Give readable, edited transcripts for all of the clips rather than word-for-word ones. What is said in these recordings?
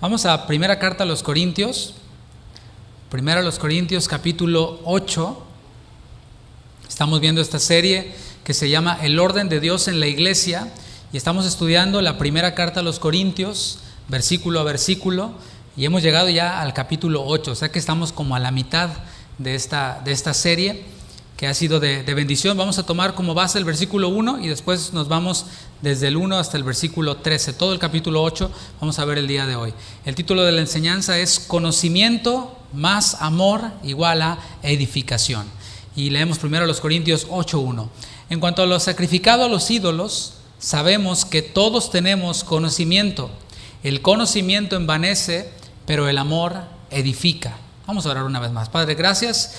Vamos a primera carta a los Corintios, primera a los Corintios capítulo 8. Estamos viendo esta serie que se llama El orden de Dios en la iglesia y estamos estudiando la primera carta a los Corintios, versículo a versículo, y hemos llegado ya al capítulo 8, o sea que estamos como a la mitad de esta serie que ha sido de bendición. Vamos a tomar como base el versículo 1 y después nos vamos desde el 1 hasta el versículo 13. Todo el capítulo 8 vamos a ver el día de hoy. El título de la enseñanza es Conocimiento más amor igual a edificación. Y leemos primero los Corintios 8:1. En cuanto a lo sacrificado a los ídolos, sabemos que todos tenemos conocimiento. El conocimiento envanece, pero el amor edifica. Vamos a orar una vez más. Padre, gracias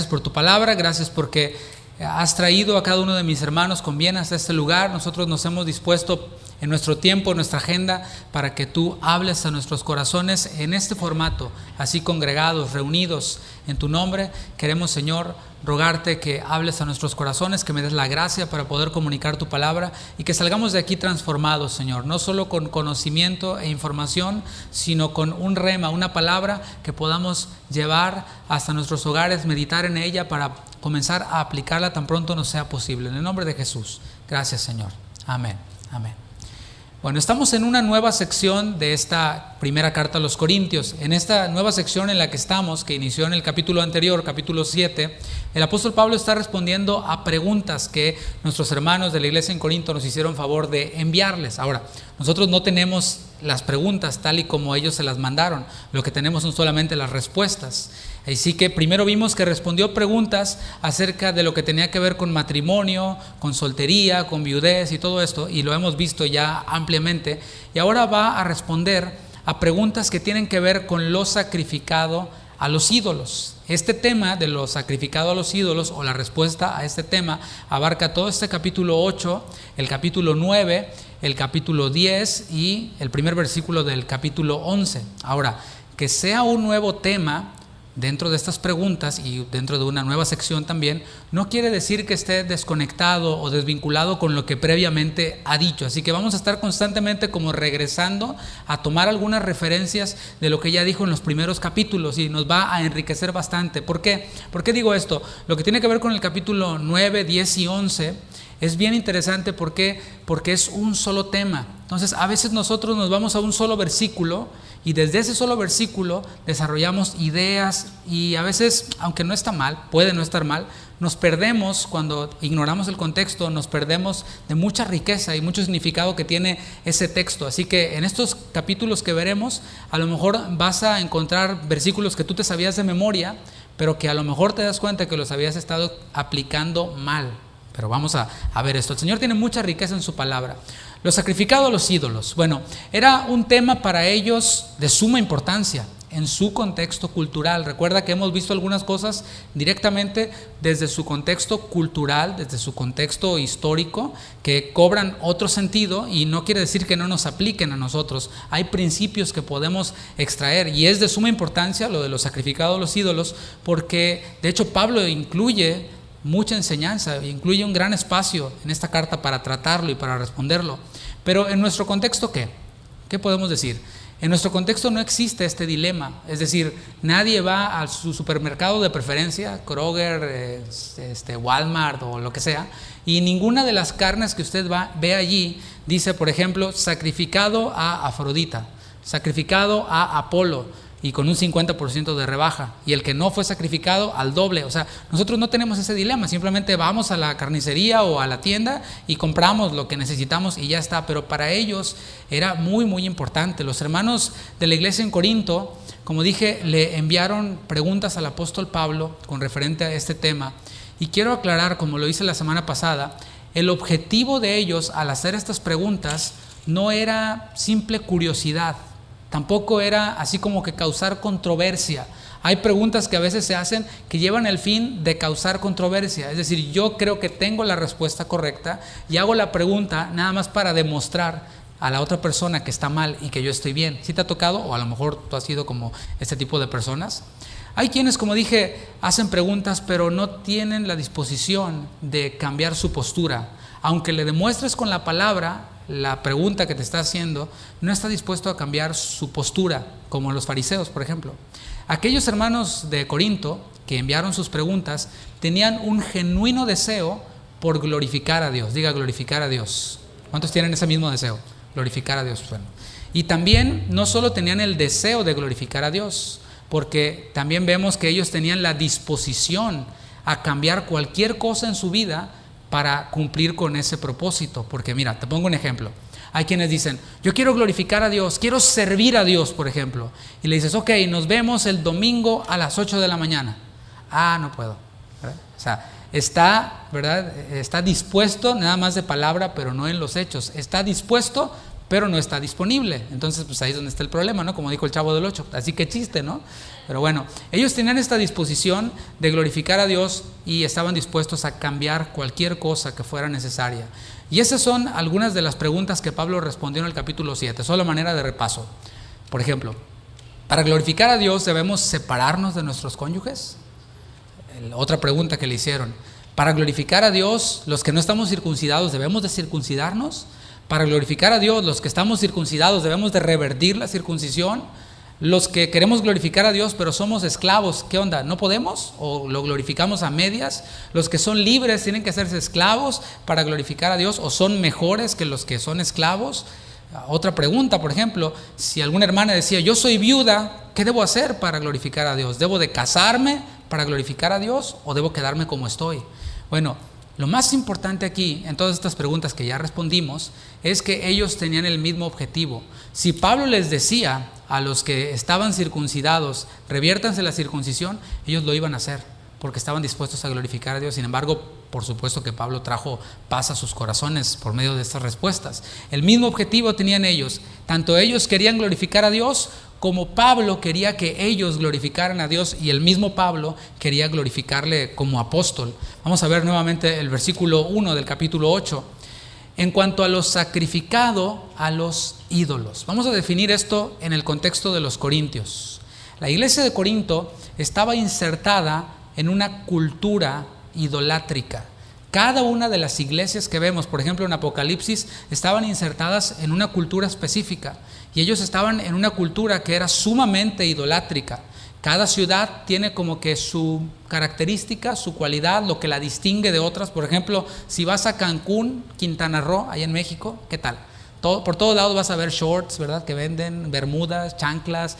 por tu palabra, gracias porque has traído a cada uno de mis hermanos con bien hasta este lugar. Nosotros nos hemos dispuesto en nuestro tiempo, en nuestra agenda, para que tú hables a nuestros corazones en este formato, así congregados, reunidos en tu nombre. Queremos, Señor, rogarte que hables a nuestros corazones, que me des la gracia para poder comunicar tu palabra y que salgamos de aquí transformados, Señor, no solo con conocimiento e información, sino con un rema, una palabra que podamos llevar hasta nuestros hogares, meditar en ella para comenzar a aplicarla tan pronto nos sea posible. En el nombre de Jesús, gracias, Señor. Amén. Amén. Bueno, estamos en una nueva sección de esta primera carta a los Corintios. En esta nueva sección en la que estamos, que inició en el capítulo anterior, capítulo 7, el apóstol Pablo está respondiendo a preguntas que nuestros hermanos de la iglesia en Corinto nos hicieron favor de enviarles. Ahora, nosotros no tenemos las preguntas tal y como ellos se las mandaron, lo que tenemos son solamente las respuestas. Así que primero vimos que respondió preguntas acerca de lo que tenía que ver con matrimonio, con soltería, con viudez y todo esto, y lo hemos visto ya ampliamente, y ahora va a responder a preguntas que tienen que ver con lo sacrificado a los ídolos. Este tema de lo sacrificado a los ídolos, o la respuesta a este tema, abarca todo este capítulo 8, el capítulo 9, el capítulo 10 y el primer versículo del capítulo 11. Ahora, que sea un nuevo tema dentro de estas preguntas y dentro de una nueva sección también, no quiere decir que esté desconectado o desvinculado con lo que previamente ha dicho. Así que vamos a estar constantemente como regresando a tomar algunas referencias de lo que ya dijo en los primeros capítulos y nos va a enriquecer bastante. ¿Por qué? ¿Por qué digo esto? Lo que tiene que ver con el capítulo 9, 10 y 11 es bien interesante. ¿Por qué? Porque es un solo tema. Entonces, a veces nosotros nos vamos a un solo versículo y desde ese solo versículo desarrollamos ideas y a veces, aunque no está mal, puede no estar mal, nos perdemos cuando ignoramos el contexto, nos perdemos de mucha riqueza y mucho significado que tiene ese texto. Así que en estos capítulos que veremos, a lo mejor vas a encontrar versículos que tú te sabías de memoria, pero que a lo mejor te das cuenta que los habías estado aplicando mal. Pero vamos a ver esto. El Señor tiene mucha riqueza en su palabra. Lo sacrificado a los ídolos. Bueno, era un tema para ellos de suma importancia en su contexto cultural. Recuerda que hemos visto algunas cosas directamente desde su contexto cultural, desde su contexto histórico, que cobran otro sentido y no quiere decir que no nos apliquen a nosotros. Hay principios que podemos extraer y es de suma importancia lo de lo sacrificado a los ídolos, porque de hecho Pablo incluye mucha enseñanza, incluye un gran espacio en esta carta para tratarlo y para responderlo. Pero en nuestro contexto, ¿qué podemos decir? En nuestro contexto no existe este dilema, es decir, nadie va a su supermercado de preferencia, Kroger, Walmart o lo que sea, y ninguna de las carnes que usted ve allí dice, por ejemplo, sacrificado a Afrodita, sacrificado a Apolo, y con un 50% de rebaja, y el que no fue sacrificado al doble. O sea, nosotros no tenemos ese dilema, simplemente vamos a la carnicería o a la tienda y compramos lo que necesitamos y ya está. Pero para ellos era muy muy importante. Los hermanos de la iglesia en Corinto, como dije, le enviaron preguntas al apóstol Pablo con referente a este tema, y quiero aclarar, como lo hice la semana pasada, el objetivo de ellos al hacer estas preguntas no era simple curiosidad. Tampoco era así como que causar controversia. Hay preguntas que a veces se hacen que llevan el fin de causar controversia. Es decir, yo creo que tengo la respuesta correcta y hago la pregunta nada más para demostrar a la otra persona que está mal y que yo estoy bien. ¿Sí te ha tocado? O a lo mejor tú has sido como este tipo de personas. Hay quienes, como dije, hacen preguntas pero no tienen la disposición de cambiar su postura. Aunque le demuestres con la palabra la pregunta que te está haciendo, no está dispuesto a cambiar su postura, como los fariseos, por ejemplo. Aquellos hermanos de Corinto que enviaron sus preguntas tenían un genuino deseo por glorificar a Dios. Diga, glorificar a Dios. ¿Cuántos tienen ese mismo deseo? Glorificar a Dios. Bueno. Y también no solo tenían el deseo de glorificar a Dios, porque también vemos que ellos tenían la disposición a cambiar cualquier cosa en su vida para cumplir con ese propósito. Porque mira, te pongo un ejemplo. Hay quienes dicen, yo quiero glorificar a Dios, quiero servir a Dios, por ejemplo. Y le dices, ok, nos vemos el domingo a las 8 de la mañana. Ah, no puedo. ¿Verdad? O sea, está, ¿verdad? Está dispuesto, nada más de palabra, pero no en los hechos. Está dispuesto, pero no está disponible. Entonces, pues ahí es donde está el problema, ¿no? Como dijo el Chavo del 8. Así que chiste, ¿no? Pero bueno, ellos tenían esta disposición de glorificar a Dios y estaban dispuestos a cambiar cualquier cosa que fuera necesaria. Y esas son algunas de las preguntas que Pablo respondió en el capítulo 7, solo a manera de repaso. Por ejemplo, para glorificar a Dios debemos separarnos de nuestros cónyuges. Otra pregunta que le hicieron. Para glorificar a Dios, los que no estamos circuncidados, ¿debemos de circuncidarnos? Para glorificar a Dios, los que estamos circuncidados, ¿debemos de revertir la circuncisión? Los que queremos glorificar a Dios, pero somos esclavos, ¿qué onda? ¿No podemos? ¿O lo glorificamos a medias? Los que son libres tienen que hacerse esclavos para glorificar a Dios, ¿o son mejores que los que son esclavos? Otra pregunta, por ejemplo, si alguna hermana decía, yo soy viuda, ¿qué debo hacer para glorificar a Dios? ¿Debo de casarme para glorificar a Dios o debo quedarme como estoy? Bueno, lo más importante aquí, en todas estas preguntas que ya respondimos, es que ellos tenían el mismo objetivo. Si Pablo les decía a los que estaban circuncidados, reviértanse la circuncisión, ellos lo iban a hacer, porque estaban dispuestos a glorificar a Dios. Sin embargo, por supuesto que Pablo trajo paz a sus corazones por medio de estas respuestas. El mismo objetivo tenían ellos. Tanto ellos querían glorificar a Dios, como Pablo quería que ellos glorificaran a Dios, y el mismo Pablo quería glorificarle como apóstol. Vamos a ver nuevamente el versículo 1 del capítulo 8. En cuanto a lo sacrificado a los ídolos. Vamos a definir esto en el contexto de los corintios. La iglesia de Corinto estaba insertada en una cultura idolátrica. Cada una de las iglesias que vemos, por ejemplo en Apocalipsis, estaban insertadas en una cultura específica. Y ellos estaban en una cultura que era sumamente idolátrica. Cada ciudad tiene como que su característica, su cualidad, lo que la distingue de otras. Por ejemplo, si vas a Cancún, Quintana Roo, allá en México, ¿qué tal? Por todos lados vas a ver shorts, ¿verdad? Que venden bermudas, chanclas,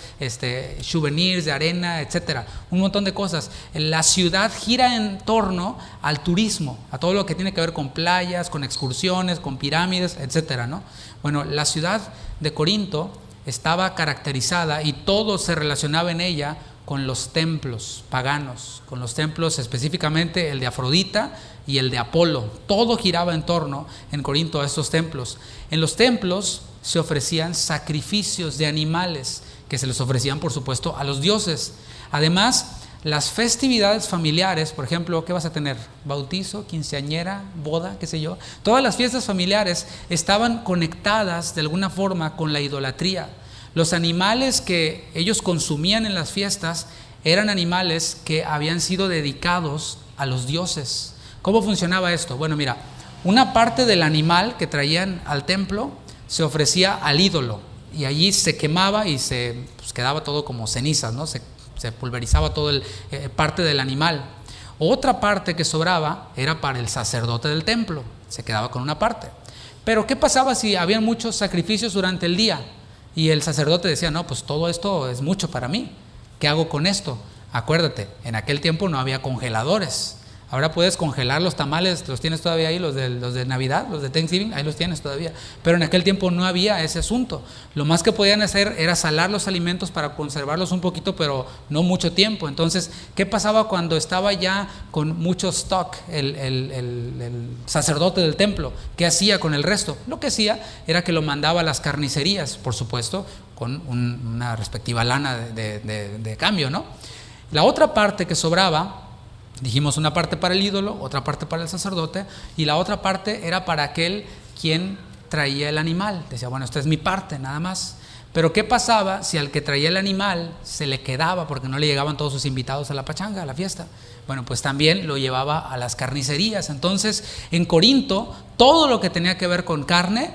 souvenirs de arena, etcétera. Un montón de cosas. La ciudad gira en torno al turismo, a todo lo que tiene que ver con playas, con excursiones, con pirámides, etcétera, ¿no? Bueno, la ciudad de Corinto estaba caracterizada y todo se relacionaba en ella con los templos paganos, con los templos específicamente el de Afrodita y el de Apolo. Todo giraba en torno en Corinto a estos templos. En los templos se ofrecían sacrificios de animales que se les ofrecían, por supuesto, a los dioses. Además, las festividades familiares, por ejemplo, ¿qué vas a tener? Bautizo, quinceañera, boda, qué sé yo. Todas las fiestas familiares estaban conectadas de alguna forma con la idolatría. Los animales que ellos consumían en las fiestas eran animales que habían sido dedicados a los dioses. ¿Cómo funcionaba esto? Bueno, mira, una parte del animal que traían al templo se ofrecía al ídolo y allí se quemaba y se quedaba todo como cenizas, ¿no? Se pulverizaba todo parte del animal. Otra parte que sobraba era para el sacerdote del templo, se quedaba con una parte. Pero ¿qué pasaba si había muchos sacrificios durante el día? Y el sacerdote decía, no, pues todo esto es mucho para mí, ¿qué hago con esto? Acuérdate, en aquel tiempo no había congeladores. Ahora puedes congelar los tamales, los tienes todavía ahí, los de Navidad, los de Thanksgiving, ahí los tienes todavía. Pero en aquel tiempo no había ese asunto. Lo más que podían hacer era salar los alimentos para conservarlos un poquito, pero no mucho tiempo. Entonces, ¿qué pasaba cuando estaba ya con mucho stock el sacerdote del templo? ¿Qué hacía con el resto? Lo que hacía era que lo mandaba a las carnicerías, por supuesto, con una respectiva lana de cambio, ¿no? La otra parte que sobraba, dijimos una parte para el ídolo, otra parte para el sacerdote, y la otra parte era para aquel quien traía el animal. Decía, bueno, esta es mi parte, nada más. Pero ¿qué pasaba si al que traía el animal se le quedaba porque no le llegaban todos sus invitados a la pachanga, a la fiesta? Bueno, pues también lo llevaba a las carnicerías. Entonces, en Corinto, todo lo que tenía que ver con carne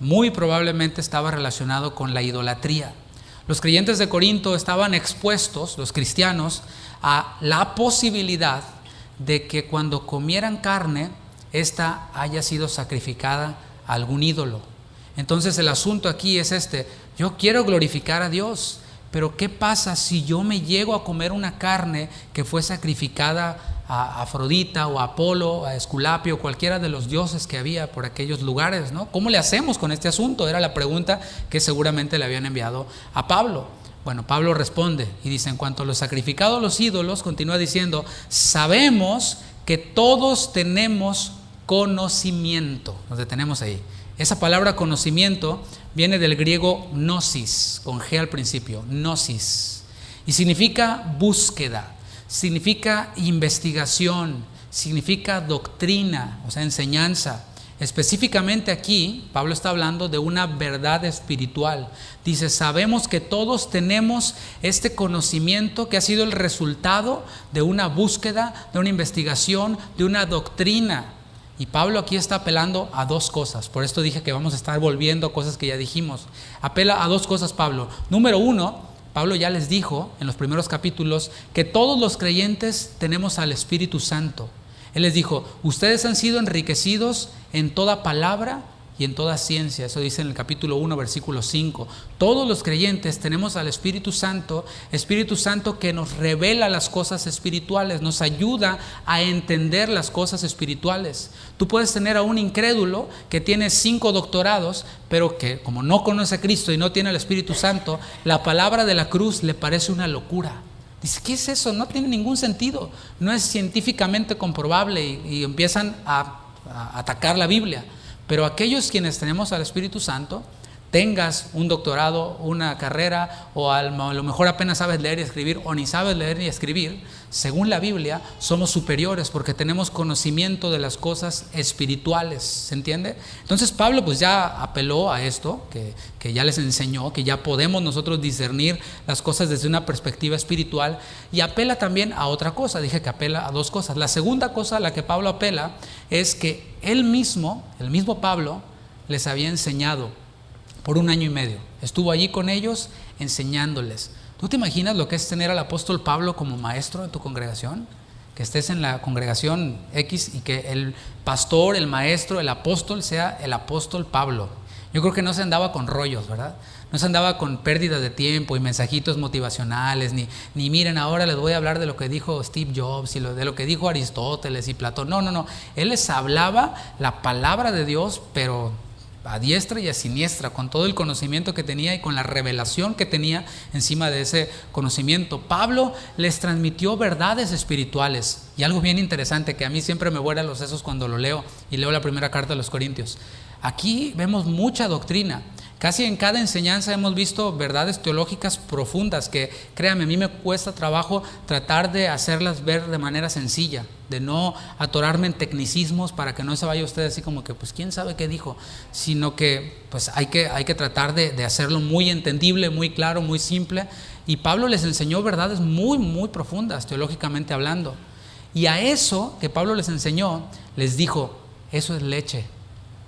muy probablemente estaba relacionado con la idolatría. Los creyentes de Corinto estaban expuestos, los cristianos, a la posibilidad de que cuando comieran carne, esta haya sido sacrificada a algún ídolo. Entonces el asunto aquí es yo quiero glorificar a Dios, pero ¿qué pasa si yo me llego a comer una carne que fue sacrificada a Afrodita o a Apolo, a Esculapio, cualquiera de los dioses que había por aquellos lugares, ¿no? ¿Cómo le hacemos con este asunto? Era la pregunta que seguramente le habían enviado a Pablo. Bueno, Pablo responde y dice: en cuanto a lo sacrificado a los ídolos, continúa diciendo, sabemos que todos tenemos conocimiento. Nos detenemos ahí. Esa palabra conocimiento viene del griego gnosis, con G al principio, gnosis, y significa búsqueda, significa investigación, significa doctrina, o sea, enseñanza. Específicamente aquí, Pablo está hablando de una verdad espiritual. Dice, sabemos que todos tenemos este conocimiento que ha sido el resultado de una búsqueda, de una investigación, de una doctrina. Y Pablo aquí está apelando a dos cosas. Por esto dije que vamos a estar volviendo a cosas que ya dijimos. Apela a dos cosas Pablo. Número uno, Pablo ya les dijo en los primeros capítulos que todos los creyentes tenemos al Espíritu Santo. Él les dijo, ustedes han sido enriquecidos en toda palabra y en toda ciencia. Eso dice en el capítulo 1, versículo 5. Todos los creyentes tenemos al Espíritu Santo que nos revela las cosas espirituales, nos ayuda a entender las cosas espirituales. Tú puedes tener a un incrédulo que tiene 5 doctorados, pero que como no conoce a Cristo y no tiene al Espíritu Santo, la palabra de la cruz le parece una locura. Dice, ¿qué es eso? No tiene ningún sentido, no es científicamente comprobable y empiezan a atacar la Biblia. Pero aquellos quienes tenemos al Espíritu Santo, tengas un doctorado, una carrera, o a lo mejor apenas sabes leer y escribir, o ni sabes leer ni escribir, según la Biblia, somos superiores porque tenemos conocimiento de las cosas espirituales, ¿se entiende? Entonces Pablo pues ya apeló a esto, que ya les enseñó, que ya podemos nosotros discernir las cosas desde una perspectiva espiritual, y apela también a otra cosa. Dije que apela a dos cosas. La segunda cosa a la que Pablo apela es que él mismo, el mismo Pablo, les había enseñado por 1 año y medio. Estuvo allí con ellos enseñándoles. ¿Tú te imaginas lo que es tener al apóstol Pablo como maestro en tu congregación? Que estés en la congregación X y que el pastor, el maestro, el apóstol sea el apóstol Pablo. Yo creo que no se andaba con rollos, ¿verdad? No se andaba con pérdidas de tiempo y mensajitos motivacionales, ni miren, ahora les voy a hablar de lo que dijo Steve Jobs y de lo que dijo Aristóteles y Platón. No. Él les hablaba la palabra de Dios, pero a diestra y a siniestra, con todo el conocimiento que tenía y con la revelación que tenía encima de ese conocimiento. Pablo les transmitió verdades espirituales, y algo bien interesante que a mí siempre me vuela los sesos cuando lo leo y leo la primera carta de los Corintios. Aquí vemos mucha doctrina. Casi en cada enseñanza hemos visto verdades teológicas profundas que, créanme, a mí me cuesta trabajo tratar de hacerlas ver de manera sencilla, de no atorarme en tecnicismos para que no se vaya usted así como que, pues, ¿quién sabe qué dijo? Sino que, pues, hay que tratar de hacerlo muy entendible, muy claro, muy simple. Y Pablo les enseñó verdades muy, muy profundas, teológicamente hablando. Y a eso que Pablo les enseñó, les dijo, eso es leche.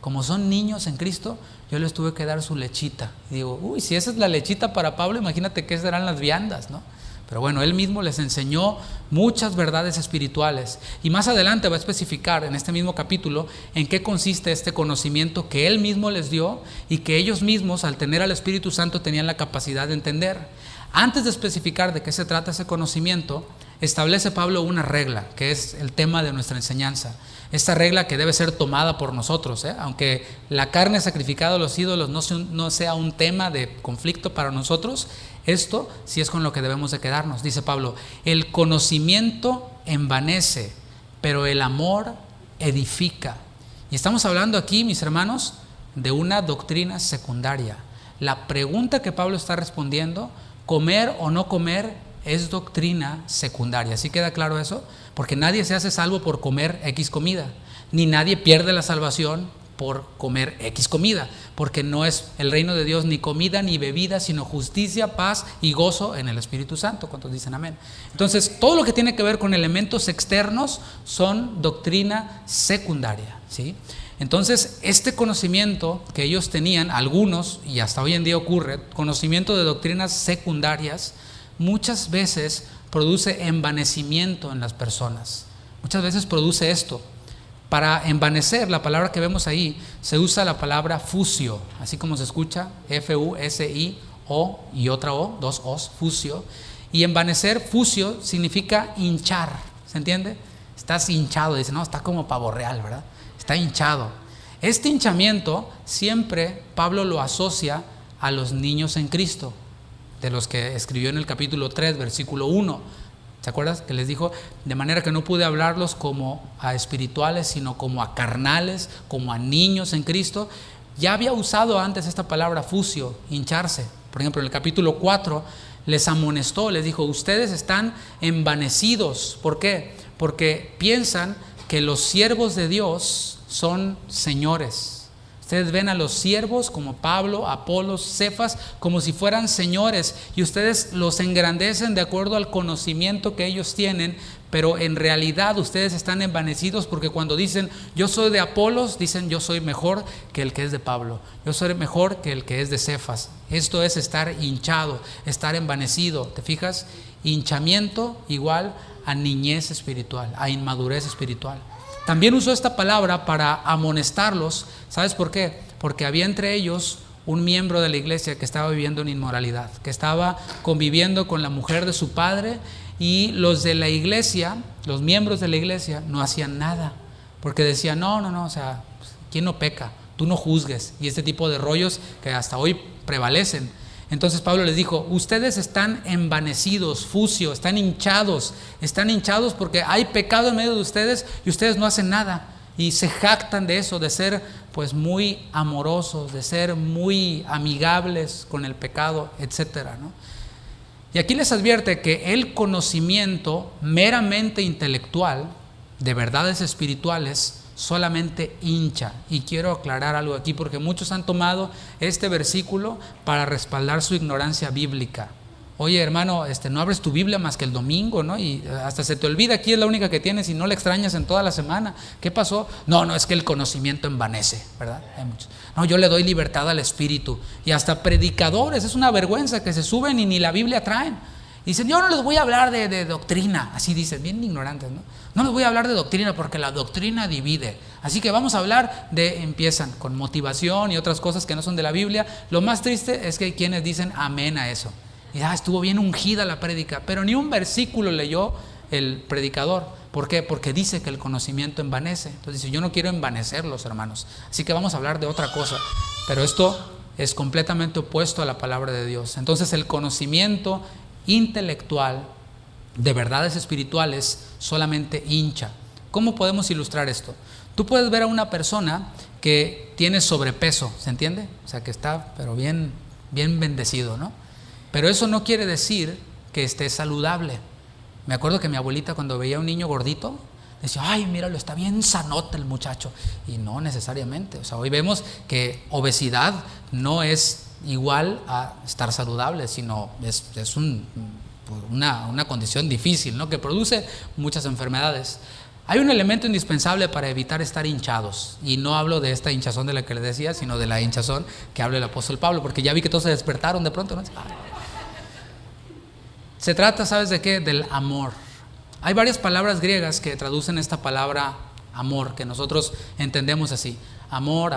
Como son niños en Cristo, yo les tuve que dar su lechita. Y digo, si esa es la lechita para Pablo, imagínate qué serán las viandas, ¿no? Pero bueno, él mismo les enseñó muchas verdades espirituales. Y más adelante va a especificar en este mismo capítulo en qué consiste este conocimiento que él mismo les dio y que ellos mismos, al tener al Espíritu Santo, tenían la capacidad de entender. Antes de especificar de qué se trata ese conocimiento, establece Pablo una regla, que es el tema de nuestra enseñanza. Esta regla que debe ser tomada por nosotros, aunque la carne sacrificada a los ídolos no sea un tema de conflicto para nosotros, esto sí es con lo que debemos de quedarnos. Dice Pablo, el conocimiento envanece, pero el amor edifica. Y estamos hablando aquí, mis hermanos, de una doctrina secundaria. La pregunta que Pablo está respondiendo, comer o no comer, es doctrina secundaria. ¿Sí queda claro eso? Porque nadie se hace salvo por comer X comida, ni nadie pierde la salvación por comer X comida, porque no es el reino de Dios ni comida ni bebida, sino justicia, paz y gozo en el Espíritu Santo. ¿Cuántos dicen amén? Entonces, todo lo que tiene que ver con elementos externos son doctrina secundaria, ¿sí? Entonces, este conocimiento que ellos tenían, algunos, y hasta hoy en día ocurre, conocimiento de doctrinas secundarias, muchas veces produce envanecimiento en las personas. Muchas veces produce esto. Para envanecer, la palabra que vemos ahí, se usa la palabra fusio, así como se escucha, F-U-S-I-O y otra O, dos O's, fusio. Y envanecer, fusio, significa hinchar, ¿se entiende? Estás hinchado, dice, no, está como pavo real, ¿verdad? Está hinchado. Este hinchamiento siempre Pablo lo asocia a los niños en Cristo, de los que escribió en el capítulo 3, versículo 1. ¿Se acuerdas? Que les dijo, de manera que no pude hablarlos como a espirituales, sino como a carnales, como a niños en Cristo. Ya había usado antes esta palabra fusio, hincharse. Por ejemplo, en el capítulo 4 les amonestó, les dijo, ustedes están envanecidos. ¿Por qué? Porque piensan que los siervos de Dios son señores. Ustedes ven a los siervos como Pablo, Apolos, Cefas, como si fueran señores, y ustedes los engrandecen de acuerdo al conocimiento que ellos tienen, pero en realidad ustedes están envanecidos porque cuando dicen yo soy de Apolos, dicen yo soy mejor que el que es de Pablo, yo soy mejor que el que es de Cefas. Esto es estar hinchado, estar envanecido. ¿Te fijas? Hinchamiento igual a niñez espiritual, a inmadurez espiritual. También usó esta palabra para amonestarlos. ¿Sabes por qué? Porque había entre ellos un miembro de la iglesia que estaba viviendo en inmoralidad, que estaba conviviendo con la mujer de su padre, y los de la iglesia, los miembros de la iglesia, no hacían nada, porque decían, no, o sea, ¿quién no peca? Tú no juzgues, y este tipo de rollos que hasta hoy prevalecen. Entonces Pablo les dijo, ustedes están envanecidos, fusio, están hinchados porque hay pecado en medio de ustedes y ustedes no hacen nada, y se jactan de eso, de ser pues muy amorosos, de ser muy amigables con el pecado, etcétera, ¿no? Y aquí les advierte que el conocimiento meramente intelectual de verdades espirituales solamente hincha. Y quiero aclarar algo aquí porque muchos han tomado este versículo para respaldar su ignorancia bíblica. Oye, hermano, no abres tu Biblia más que el domingo, ¿no? Y hasta se te olvida, aquí es la única que tienes y no la extrañas en toda la semana. ¿Qué pasó? No, es que el conocimiento envanece, ¿verdad? Hay muchos. No, yo le doy libertad al Espíritu. Y hasta predicadores, es una vergüenza que se suben y ni la Biblia traen. Dicen, yo no les voy a hablar de doctrina, así dicen, bien ignorantes, ¿no? No les voy a hablar de doctrina porque la doctrina divide. Así que vamos a hablar empiezan con motivación y otras cosas que no son de la Biblia. Lo más triste es que hay quienes dicen amén a eso. Y estuvo bien ungida la prédica, pero ni un versículo leyó el predicador. ¿Por qué? Porque dice que el conocimiento envanece. Entonces dice, yo no quiero envanecerlos, hermanos. Así que vamos a hablar de otra cosa. Pero esto es completamente opuesto a la palabra de Dios. Entonces el conocimiento intelectual de verdades espirituales solamente hincha. ¿Cómo podemos ilustrar esto? Tú puedes ver a una persona que tiene sobrepeso, ¿se entiende? O sea, que está pero bien bendecido, ¿no? Pero eso no quiere decir que esté saludable. Me acuerdo que mi abuelita, cuando veía a un niño gordito, decía, ay, míralo, está bien sanote el muchacho. Y no necesariamente. O sea, hoy vemos que obesidad no es igual a estar saludable, sino es una condición difícil, ¿no? Que produce muchas enfermedades. Hay un elemento indispensable para evitar estar hinchados, y no hablo de esta hinchazón de la que le decía, sino de la hinchazón que habla el apóstol Pablo, porque ya vi que todos se despertaron de pronto, ¿no? Se trata, ¿sabes de qué? Del amor. Hay varias palabras griegas que traducen esta palabra amor, que nosotros entendemos así. Amor.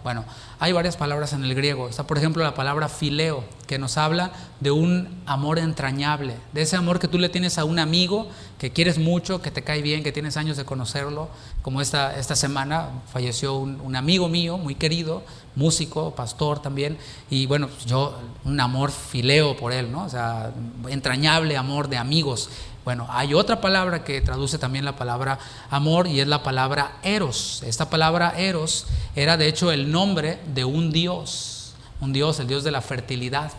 Bueno, hay varias palabras en el griego. Está, por ejemplo, la palabra fileo, que nos habla de un amor entrañable, de ese amor que tú le tienes a un amigo que quieres mucho, que te cae bien, que tienes años de conocerlo. Como esta semana falleció un amigo mío muy querido, músico, pastor también, y bueno, yo un amor fileo por él, ¿no? O sea, entrañable amor de amigos. Bueno, hay otra palabra que traduce también la palabra amor, y es la palabra eros. Esta palabra eros era de hecho el nombre de un dios, el dios de la fertilidad,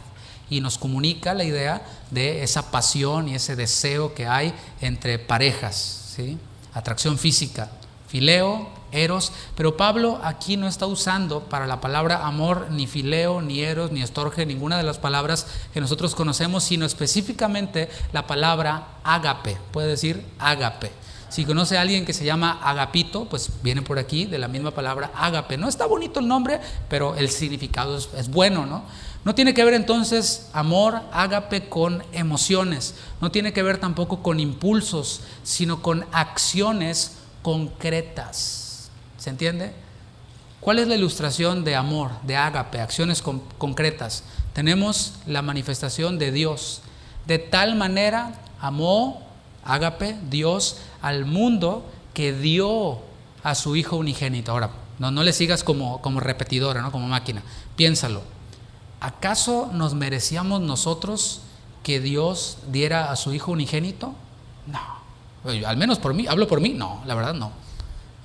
y nos comunica la idea de esa pasión y ese deseo que hay entre parejas, ¿sí? Atracción física, fileo, eros. Pero Pablo aquí no está usando para la palabra amor ni fileo, ni eros, ni estorge, ninguna de las palabras que nosotros conocemos, sino específicamente la palabra ágape. Puede decir ágape. Si conoce a alguien que se llama Agapito, pues viene por aquí de la misma palabra ágape. No está bonito el nombre, pero el significado es bueno, ¿no? No tiene que ver entonces amor, ágape, con emociones. No tiene que ver tampoco con impulsos, sino con acciones concretas. ¿Se entiende? ¿Cuál es la ilustración de amor, de ágape, acciones concretas? Tenemos la manifestación de Dios. De tal manera amó, ágape, Dios al mundo que dio a su Hijo unigénito. Ahora, no le sigas como repetidora, ¿no? Como máquina. Piénsalo. ¿Acaso nos merecíamos nosotros que Dios diera a su Hijo unigénito? No. Al menos por mí, hablo por mí. No, la verdad no.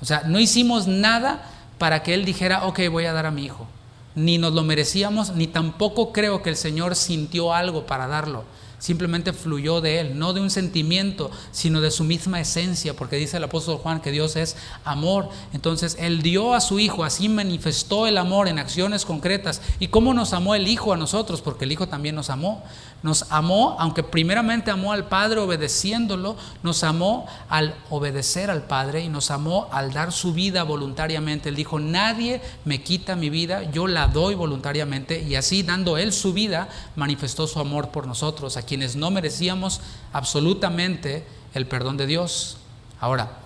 O sea, no hicimos nada para que Él dijera, ok, voy a dar a mi Hijo. Ni nos lo merecíamos, ni tampoco creo que el Señor sintió algo para darlo. Simplemente fluyó de Él, no de un sentimiento, sino de su misma esencia, porque dice el apóstol Juan que Dios es amor. Entonces Él dio a su Hijo, así manifestó el amor en acciones concretas. ¿Y cómo nos amó el Hijo a nosotros? Porque el Hijo también nos amó. Nos amó, aunque primeramente amó al Padre obedeciéndolo, nos amó al obedecer al Padre y nos amó al dar su vida voluntariamente. Él dijo, nadie me quita mi vida, yo la doy voluntariamente, y así dando Él su vida, manifestó su amor por nosotros, a quienes no merecíamos absolutamente el perdón de Dios. Ahora,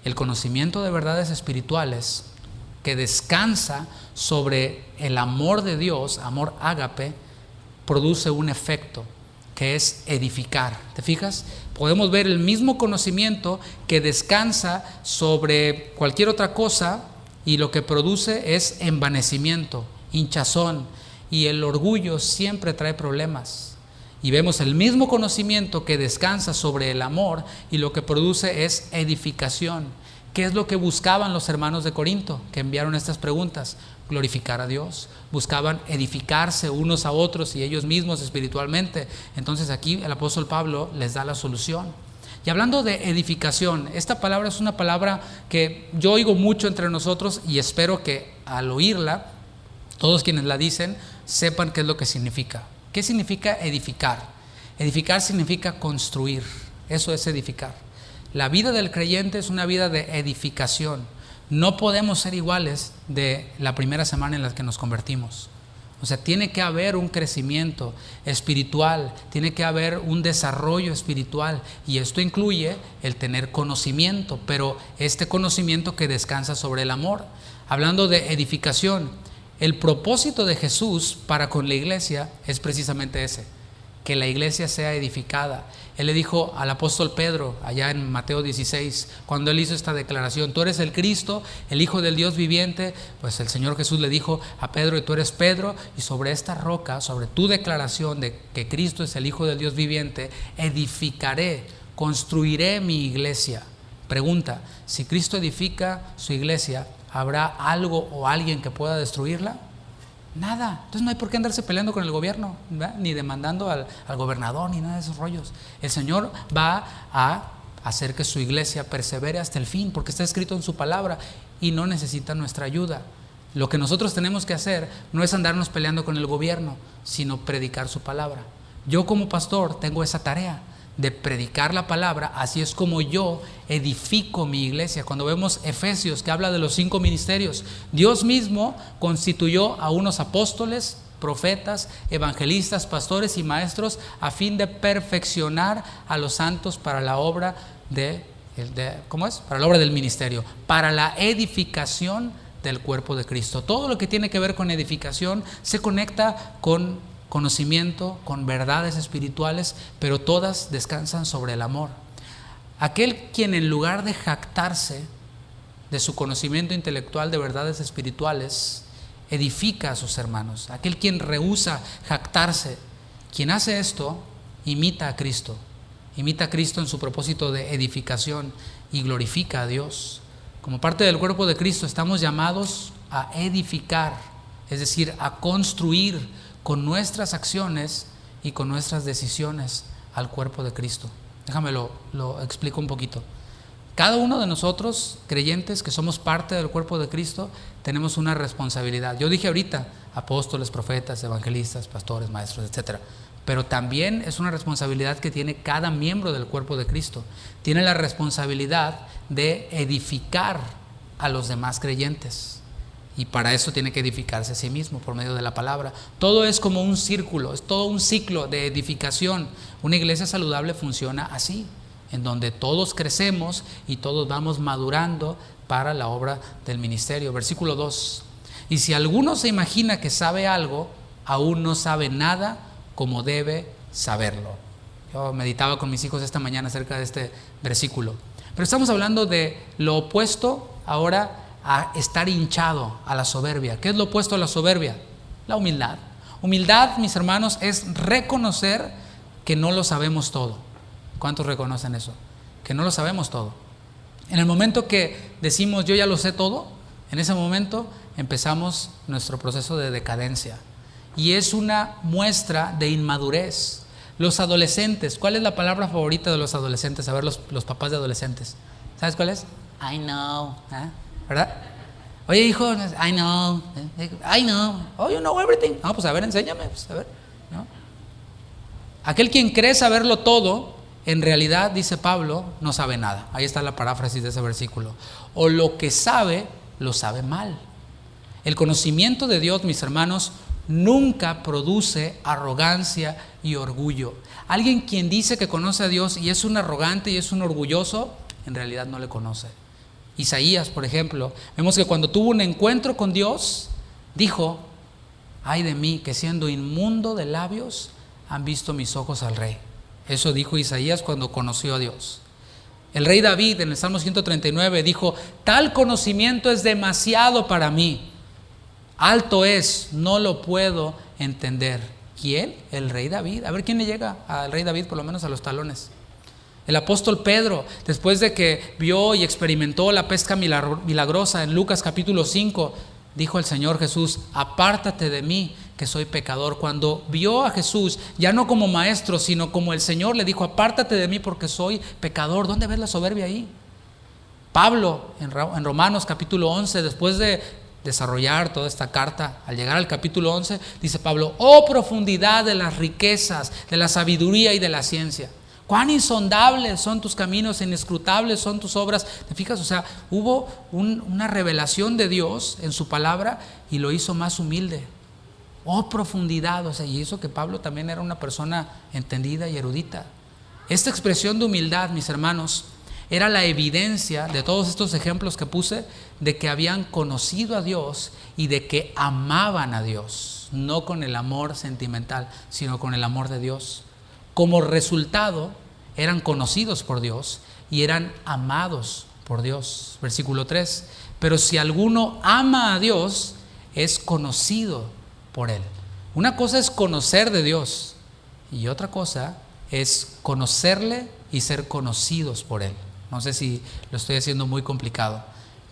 el conocimiento de verdades espirituales que descansa sobre el amor de Dios, amor ágape, produce un efecto que es edificar. ¿Te fijas? Podemos ver el mismo conocimiento que descansa sobre cualquier otra cosa y lo que produce es envanecimiento, hinchazón, y el orgullo siempre trae problemas. Y vemos el mismo conocimiento que descansa sobre el amor y lo que produce es edificación. ¿Qué es lo que buscaban los hermanos de Corinto que enviaron estas preguntas? Glorificar a Dios. Buscaban edificarse unos a otros y ellos mismos espiritualmente. Entonces aquí el apóstol Pablo les da la solución. Y hablando de edificación, esta palabra es una palabra que yo oigo mucho entre nosotros y espero que al oírla, todos quienes la dicen sepan qué es lo que significa. ¿Qué significa edificar? Edificar significa construir. Eso es edificar. La vida del creyente es una vida de edificación. No podemos ser iguales de la primera semana en la que nos convertimos. O sea, tiene que haber un crecimiento espiritual, tiene que haber un desarrollo espiritual, y esto incluye el tener conocimiento, pero este conocimiento que descansa sobre el amor. Hablando de edificación, el propósito de Jesús para con la iglesia es precisamente ese, que la iglesia sea edificada. Él le dijo al apóstol Pedro, allá en Mateo 16, cuando él hizo esta declaración, tú eres el Cristo, el Hijo del Dios viviente, pues el Señor Jesús le dijo a Pedro, y tú eres Pedro, y sobre esta roca, sobre tu declaración de que Cristo es el Hijo del Dios viviente, edificaré, construiré mi iglesia. Pregunta, si Cristo edifica su iglesia, ¿habrá algo o alguien que pueda destruirla? Nada. Entonces no hay por qué andarse peleando con el gobierno, ¿verdad? Ni demandando al gobernador, ni nada de esos rollos. El Señor va a hacer que su iglesia persevere hasta el fin, porque está escrito en su palabra y no necesita nuestra ayuda. Lo que nosotros tenemos que hacer no es andarnos peleando con el gobierno, sino predicar su palabra. Yo como pastor tengo esa tarea de predicar la palabra. Así es como yo edifico mi iglesia. Cuando vemos Efesios, que habla de los 5 ministerios, Dios mismo constituyó a unos apóstoles, profetas, evangelistas, pastores y maestros a fin de perfeccionar a los santos para la obra para la obra del ministerio, para la edificación del cuerpo de Cristo. Todo lo que tiene que ver con edificación se conecta con conocimiento, con verdades espirituales, pero todas descansan sobre el amor. Aquel quien, en lugar de jactarse de su conocimiento intelectual de verdades espirituales, edifica a sus hermanos. Aquel quien rehúsa jactarse, quien hace esto, imita a Cristo. Imita a Cristo en su propósito de edificación y glorifica a Dios. Como parte del cuerpo de Cristo estamos llamados a edificar, es decir, a construir con nuestras acciones y con nuestras decisiones al cuerpo de Cristo. Déjame lo explico un poquito. Cada uno de nosotros, creyentes que somos parte del cuerpo de Cristo, tenemos una responsabilidad. Yo dije ahorita, apóstoles, profetas, evangelistas, pastores, maestros, etc. pero también es una responsabilidad que tiene cada miembro del cuerpo de Cristo. Tiene la responsabilidad de edificar a los demás creyentes, y para eso tiene que edificarse a sí mismo por medio de la palabra. Todo es como un círculo, es todo un ciclo de edificación. Una iglesia saludable funciona así, en donde todos crecemos y todos vamos madurando para la obra del ministerio. Versículo 2: y si alguno se imagina que sabe algo, aún no sabe nada como debe saberlo. Yo meditaba con mis hijos esta mañana acerca de este versículo. Pero estamos hablando de lo opuesto ahora a estar hinchado, a la soberbia. ¿Qué es lo opuesto a la soberbia? La humildad. Humildad, mis hermanos, es reconocer que no lo sabemos todo. ¿Cuántos reconocen eso? Que no lo sabemos todo. En el momento que decimos yo ya lo sé todo, en ese momento empezamos nuestro proceso de decadencia. Y es una muestra de inmadurez. Los adolescentes, ¿cuál es la palabra favorita de los adolescentes? A ver, los papás de adolescentes. ¿Sabes cuál es? I know. ¿Verdad? Oye, hijo, I know. Oh, you know everything. No, pues a ver, enséñame. Pues, a ver, ¿no? Aquel quien cree saberlo todo, en realidad, dice Pablo, no sabe nada. Ahí está la paráfrasis de ese versículo. O lo que sabe, lo sabe mal. El conocimiento de Dios, mis hermanos, nunca produce arrogancia y orgullo. Alguien quien dice que conoce a Dios y es un arrogante y es un orgulloso, en realidad no le conoce. Isaías, por ejemplo, vemos que cuando tuvo un encuentro con Dios, dijo: ay de mí, que siendo inmundo de labios, han visto mis ojos al Rey. Eso dijo Isaías cuando conoció a Dios. El rey David en el Salmo 139 dijo: tal conocimiento es demasiado para mí. Alto es, no lo puedo entender. ¿Quién? El rey David. A ver quién le llega al rey David, por lo menos a los talones. El apóstol Pedro, después de que vio y experimentó la pesca milagrosa en Lucas capítulo 5, dijo al Señor Jesús: apártate de mí, que soy pecador. Cuando vio a Jesús, ya no como maestro, sino como el Señor, le dijo: apártate de mí porque soy pecador. ¿Dónde ves la soberbia ahí? Pablo, en Romanos capítulo 11, después de desarrollar toda esta carta, al llegar al capítulo 11, dice Pablo: oh profundidad de las riquezas, de la sabiduría y de la ciencia. Cuán insondables son tus caminos, inescrutables son tus obras. ¿Te fijas? O sea, hubo una revelación de Dios en su palabra y lo hizo más humilde. Oh profundidad, o sea, y eso que Pablo también era una persona entendida y erudita. Esta expresión de humildad, mis hermanos, era la evidencia de todos estos ejemplos que puse, de que habían conocido a Dios y de que amaban a Dios, no con el amor sentimental, sino con el amor de Dios. Como resultado, eran conocidos por Dios y eran amados por Dios. Versículo 3: pero si alguno ama a Dios, es conocido por Él. Una cosa es conocer de Dios y otra cosa es conocerle y ser conocidos por Él. No sé si lo estoy haciendo muy complicado,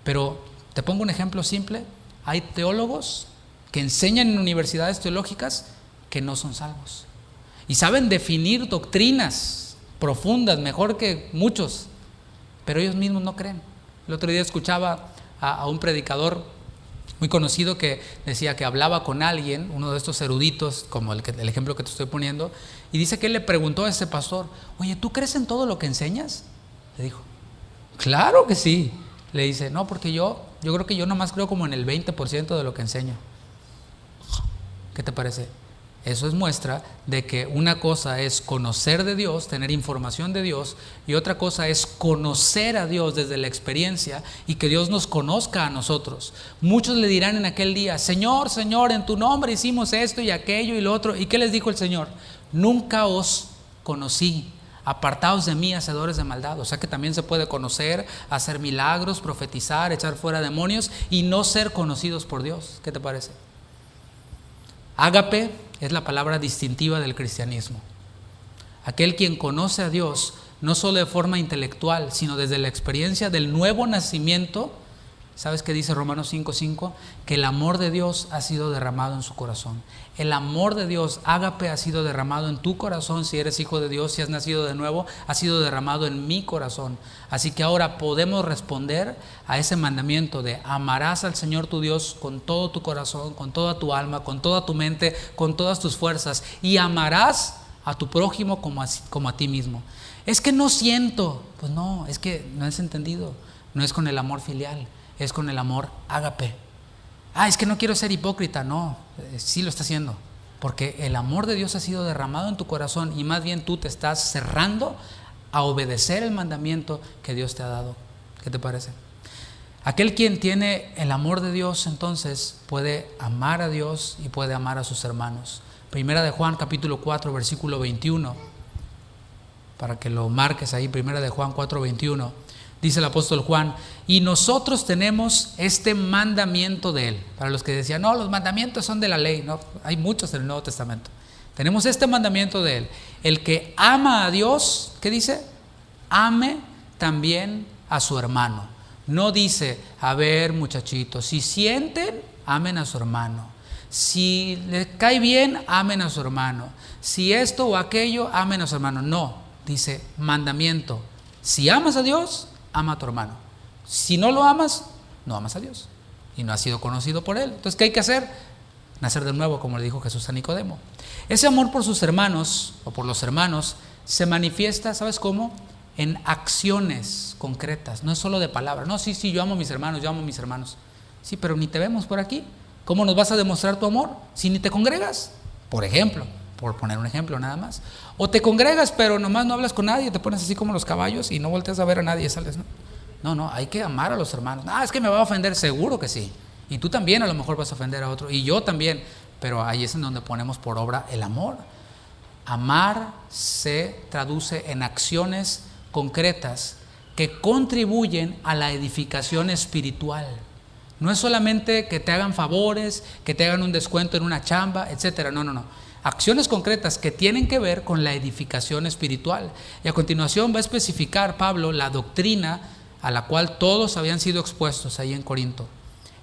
pero te pongo un ejemplo simple. Hay teólogos que enseñan en universidades teológicas que no son salvos y saben definir doctrinas profundas mejor que muchos, pero ellos mismos no creen. El otro día escuchaba a un predicador muy conocido que decía que hablaba con alguien, uno de estos eruditos, como el ejemplo que te estoy poniendo, y dice que él le preguntó a ese pastor: oye, ¿tú crees en todo lo que enseñas? Le dijo: claro que sí. Le dice: no, porque yo creo que yo nomás creo como en el 20% de lo que enseño. ¿Qué te parece? Eso es muestra de que una cosa es conocer de Dios, tener información de Dios, y otra cosa es conocer a Dios desde la experiencia y que Dios nos conozca a nosotros. Muchos le dirán en aquel día: Señor, Señor, en tu nombre hicimos esto y aquello y lo otro. ¿Y qué les dijo el Señor? Nunca os conocí. Apartaos de mí, hacedores de maldad. O sea que también se puede conocer, hacer milagros, profetizar, echar fuera demonios y no ser conocidos por Dios. ¿Qué te parece? Ágape es la palabra distintiva del cristianismo. Aquel quien conoce a Dios no solo de forma intelectual, sino desde la experiencia del nuevo nacimiento. ¿Sabes qué dice Romanos 5:5? Que el amor de Dios ha sido derramado en su corazón. El amor de Dios, ágape, ha sido derramado en tu corazón. Si eres hijo de Dios, si has nacido de nuevo, ha sido derramado en mi corazón. Así que ahora podemos responder a ese mandamiento de amarás al Señor tu Dios con todo tu corazón, con toda tu alma, con toda tu mente, con todas tus fuerzas, y amarás a tu prójimo como a ti mismo. Es que no siento. Pues no, es que no has entendido. No es con el amor filial, es con el amor ágape. Es que no quiero ser hipócrita. No, sí lo está haciendo. Porque el amor de Dios ha sido derramado en tu corazón y más bien tú te estás cerrando a obedecer el mandamiento que Dios te ha dado. ¿Qué te parece? Aquel quien tiene el amor de Dios entonces puede amar a Dios y puede amar a sus hermanos. Primera de Juan capítulo 4 versículo 21, para que lo marques ahí, Primera de Juan 4, 21, dice el apóstol Juan: y nosotros tenemos este mandamiento de Él. Para los que decían, no, los mandamientos son de la ley. No, hay muchos en el Nuevo Testamento. Tenemos este mandamiento de Él: el que ama a Dios, ¿qué dice? Ame también a su hermano. No dice, a ver muchachitos, si sienten, amen a su hermano. Si les cae bien, amen a su hermano. Si esto o aquello, amen a su hermano. No, dice mandamiento. Si amas a Dios, ama a tu hermano. Si no lo amas, no amas a Dios y no has sido conocido por Él. Entonces, ¿qué hay que hacer? Nacer de nuevo, como le dijo Jesús a Nicodemo. Ese amor por sus hermanos o por los hermanos se manifiesta, ¿sabes cómo? En acciones concretas, no es solo de palabras. No, sí, yo amo a mis hermanos, yo amo a mis hermanos. Sí, pero ni te vemos por aquí. ¿Cómo nos vas a demostrar tu amor si ni te congregas? Por ejemplo, por poner un ejemplo nada más. O te congregas, pero nomás no hablas con nadie, te pones así como los caballos y no volteas a ver a nadie, sales, ¿no? No, hay que amar a los hermanos. Es que me va a ofender, seguro que sí. Y tú también a lo mejor vas a ofender a otro, y yo también, pero ahí es en donde ponemos por obra el amor. Amar se traduce en acciones concretas que contribuyen a la edificación espiritual. No es solamente que te hagan favores, que te hagan un descuento en una chamba, etcétera. No. Acciones concretas que tienen que ver con la edificación espiritual. Y a continuación va a especificar Pablo la doctrina a la cual todos habían sido expuestos ahí en Corinto.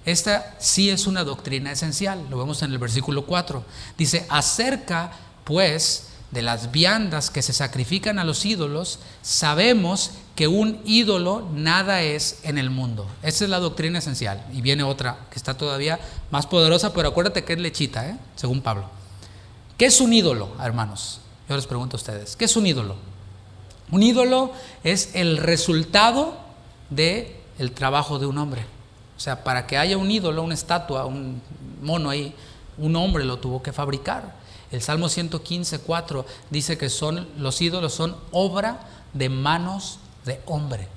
Esta sí es una doctrina esencial, lo vemos en el versículo 4. Dice, acerca pues de las viandas que se sacrifican a los ídolos, sabemos que un ídolo nada es en el mundo. Esa es la doctrina esencial. Y viene otra que está todavía más poderosa, pero acuérdate que es lechita, según Pablo. ¿Qué es un ídolo, hermanos? Yo les pregunto a ustedes, ¿qué es un ídolo? Un ídolo es el resultado del trabajo de un hombre. O sea, para que haya un ídolo, una estatua, un mono ahí, un hombre lo tuvo que fabricar. El Salmo 115:4 dice que los ídolos son obra de manos de hombre.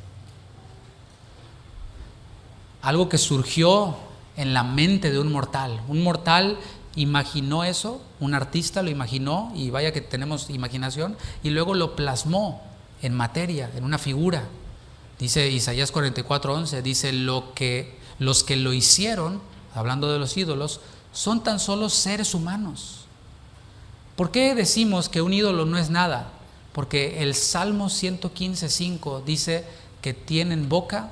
Algo que surgió en la mente de un mortal. Un mortal imaginó eso, un artista lo imaginó, y vaya que tenemos imaginación, y luego lo plasmó en materia, en una figura. Dice Isaías 44:11, dice los que lo hicieron, hablando de los ídolos, son tan solo seres humanos. ¿Por qué decimos que un ídolo no es nada? Porque el Salmo 115:5 dice que tienen boca,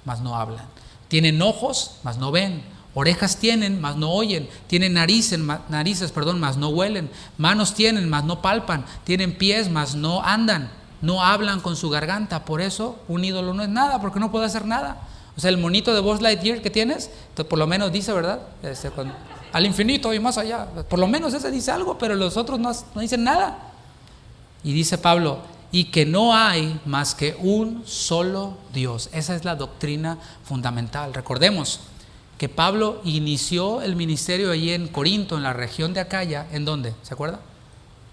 mas no hablan. Tienen ojos, mas no ven. Orejas tienen, mas no oyen. Tienen narices, mas no huelen. Manos tienen, mas no palpan. Tienen pies, mas no andan. No hablan con su garganta. Por eso un ídolo no es nada, porque no puede hacer nada. O sea, el monito de Buzz Lightyear que tienes, por lo menos dice, ¿verdad? Al infinito y más allá. Por lo menos ese dice algo, pero los otros no dicen nada. Y dice Pablo, y que no hay más que un solo Dios. Esa es la doctrina fundamental. Recordemos que Pablo inició el ministerio allí en Corinto, en la región de Acaya. ¿En dónde? ¿Se acuerda?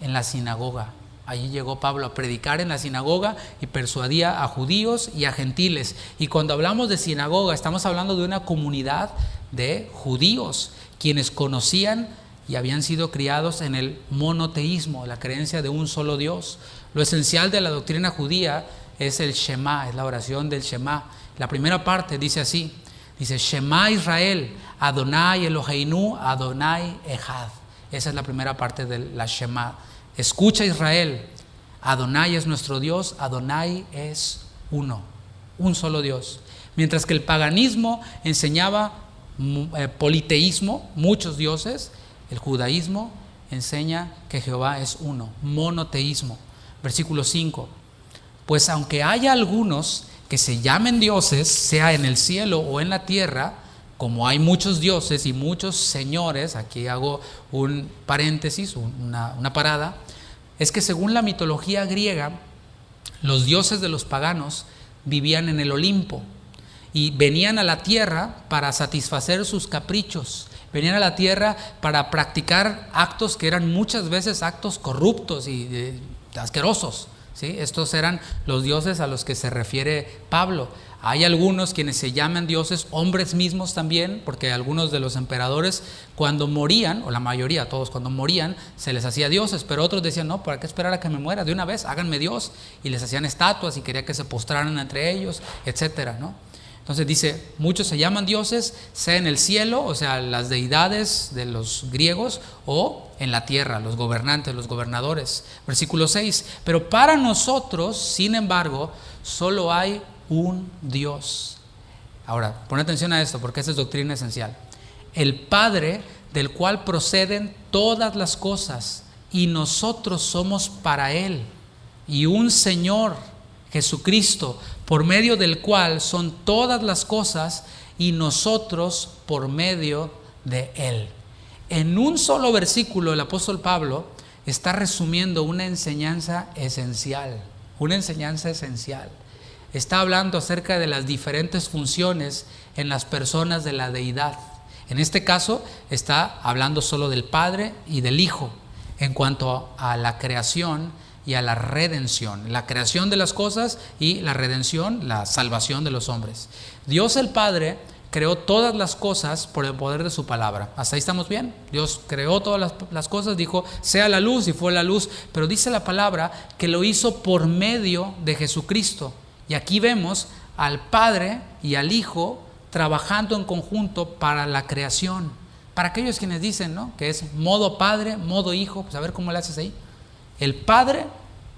En la sinagoga. Allí llegó Pablo a predicar en la sinagoga y persuadía a judíos y a gentiles. Y cuando hablamos de sinagoga, estamos hablando de una comunidad de judíos, quienes conocían y habían sido criados en el monoteísmo, la creencia de un solo Dios. Lo esencial de la doctrina judía es el Shema, es la oración del Shema. La primera parte dice así, dice Shema Israel, Adonai Eloheinu, Adonai Echad. Esa es la primera parte de la Shema. Escucha Israel, Adonai es nuestro Dios, Adonai es uno, un solo Dios. Mientras que el paganismo enseñaba politeísmo, muchos dioses, el judaísmo enseña que Jehová es uno, monoteísmo. Versículo 5, pues aunque haya algunos que se llamen dioses, sea en el cielo o en la tierra, como hay muchos dioses y muchos señores, aquí hago un paréntesis, una parada, es que según la mitología griega, los dioses de los paganos vivían en el Olimpo y venían a la tierra para satisfacer sus caprichos. Venían a la tierra para practicar actos que eran muchas veces actos corruptos y asquerosos, ¿sí? Estos eran los dioses a los que se refiere Pablo. Hay algunos quienes se llaman dioses, hombres mismos también, porque algunos de los emperadores cuando morían, o la mayoría, todos cuando morían, se les hacía dioses, pero otros decían, no, ¿para qué esperar a que me muera? De una vez, háganme Dios, y les hacían estatuas y quería que se postraran entre ellos, etcétera, ¿no? Entonces dice, muchos se llaman dioses, sea en el cielo, o sea, las deidades de los griegos, o en la tierra, los gobernantes, los gobernadores. Versículo 6, pero para nosotros, sin embargo, solo hay un Dios. Ahora, pon atención a esto, porque esta es doctrina esencial. El Padre, del cual proceden todas las cosas, y nosotros somos para Él, y un Señor, Jesucristo, por medio del cual son todas las cosas y nosotros por medio de Él. En un solo versículo el apóstol Pablo está resumiendo una enseñanza esencial, Está hablando acerca de las diferentes funciones en las personas de la deidad. En este caso está hablando solo del Padre y del Hijo en cuanto a la creación y a la redención, la creación de las cosas y la redención, la salvación de los hombres. Dios el Padre creó todas las cosas por el poder de su palabra. ¿Hasta ahí estamos bien? Dios creó todas las cosas, dijo, sea la luz, y fue la luz, pero dice la palabra que lo hizo por medio de Jesucristo. Y aquí vemos al Padre y al Hijo trabajando en conjunto para la creación. Para aquellos quienes dicen, ¿no?, que es modo Padre, modo Hijo, pues a ver cómo le haces ahí. El Padre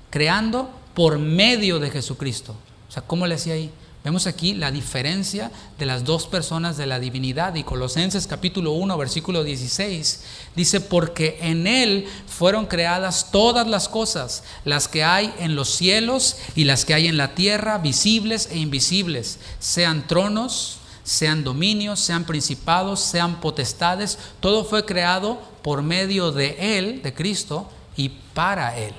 creando por medio de Jesucristo. O sea, ¿cómo le hacía ahí? Vemos aquí la diferencia de las dos personas de la divinidad. Y Colosenses capítulo 1, versículo 16, dice, porque en Él fueron creadas todas las cosas, las que hay en los cielos y las que hay en la tierra, visibles e invisibles, sean tronos, sean dominios, sean principados, sean potestades. Todo fue creado por medio de Él, de Cristo, y para Él.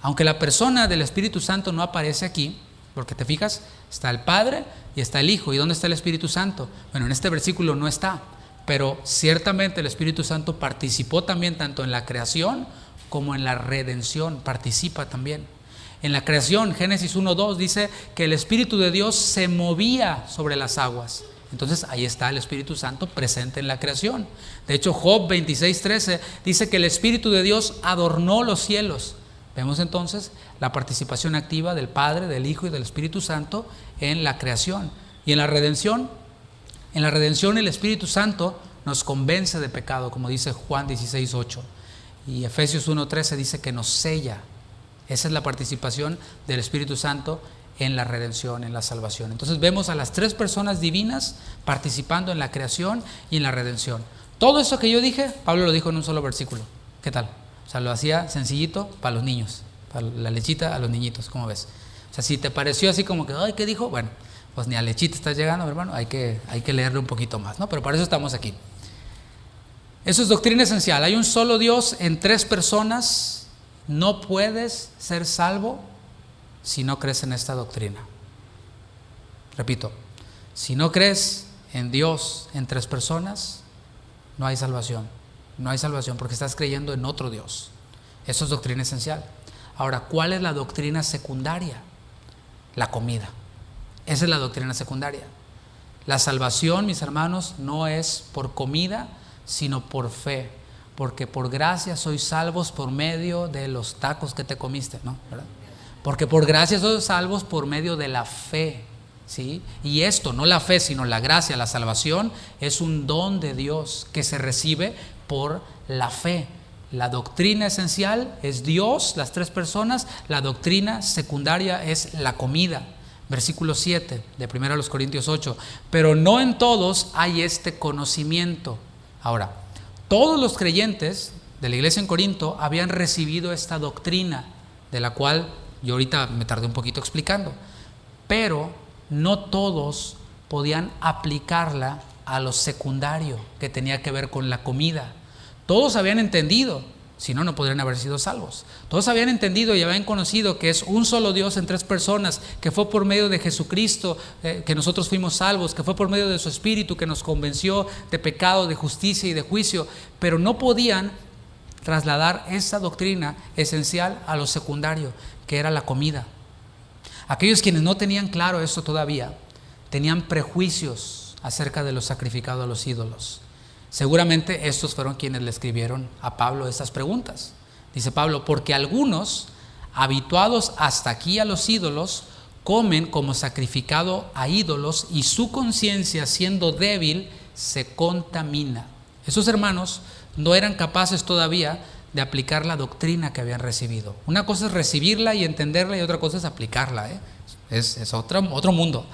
Aunque la persona del Espíritu Santo no aparece aquí, porque te fijas, está el Padre y está el Hijo. ¿Y dónde está el Espíritu Santo? Bueno, en este versículo no está, pero ciertamente el Espíritu Santo participó también tanto en la creación como en la redención, participa también. En la creación, Génesis 1:2 dice que el Espíritu de Dios se movía sobre las aguas. Entonces ahí está el Espíritu Santo presente en la creación. De hecho, Job 26:13 dice que el Espíritu de Dios adornó los cielos. Vemos entonces la participación activa del Padre, del Hijo y del Espíritu Santo en la creación. Y en la redención el Espíritu Santo nos convence de pecado, como dice Juan 16:8. Y Efesios 1:13 dice que nos sella. Esa es la participación del Espíritu Santo en la redención, en la salvación. Entonces vemos a las tres personas divinas participando en la creación y en la redención. Todo eso que yo dije, Pablo lo dijo en un solo versículo. ¿Qué tal? O sea, lo hacía sencillito para los niños, para la lechita a los niñitos, ¿cómo ves? O sea, si te pareció así como que, ay, ¿qué dijo? Bueno, pues ni a lechita estás llegando, hermano, hay que leerle un poquito más, ¿no? Pero para eso estamos aquí. Eso es doctrina esencial. Hay un solo Dios en tres personas. No puedes ser salvo si no crees en esta doctrina. Repito, si no crees en Dios en tres personas, no hay salvación. No hay salvación porque estás creyendo en otro Dios. Eso es doctrina esencial. Ahora, ¿cuál es la doctrina secundaria? La comida. Esa es la doctrina secundaria. La salvación, mis hermanos, no es por comida, sino por fe. Porque por gracia sois salvos por medio de los tacos que te comiste, ¿no? ¿Verdad? Porque por gracia sois salvos por medio de la fe, ¿sí? Y esto, no la fe, sino la gracia, la salvación, es un don de Dios que se recibe por la fe. La doctrina esencial es Dios, las tres personas. La doctrina secundaria es la comida. Versículo 7 de 1 Corintios 8. Pero no en todos hay este conocimiento. Ahora, todos los creyentes de la iglesia en Corinto habían recibido esta doctrina, de la cual yo ahorita me tardé un poquito explicando, pero no todos podían aplicarla a lo secundario que tenía que ver con la comida. Todos habían entendido, Si no, no podrían haber sido salvos. Todos habían entendido y habían conocido que es un solo Dios en tres personas, que fue por medio de Jesucristo que nosotros fuimos salvos, que fue por medio de su Espíritu que nos convenció de pecado, de justicia y de juicio, pero no podían trasladar esa doctrina esencial a lo secundario, que era la comida. Aquellos quienes no tenían claro esto todavía, tenían prejuicios acerca de lo sacrificado a los ídolos. Seguramente estos fueron quienes le escribieron a Pablo estas preguntas. Dice Pablo, porque algunos, habituados hasta aquí a los ídolos, comen como sacrificado a ídolos y su conciencia, siendo débil, se contamina. Esos hermanos no eran capaces todavía de aplicar la doctrina que habían recibido. Una cosa es recibirla y entenderla y otra cosa es aplicarla. Es otro mundo.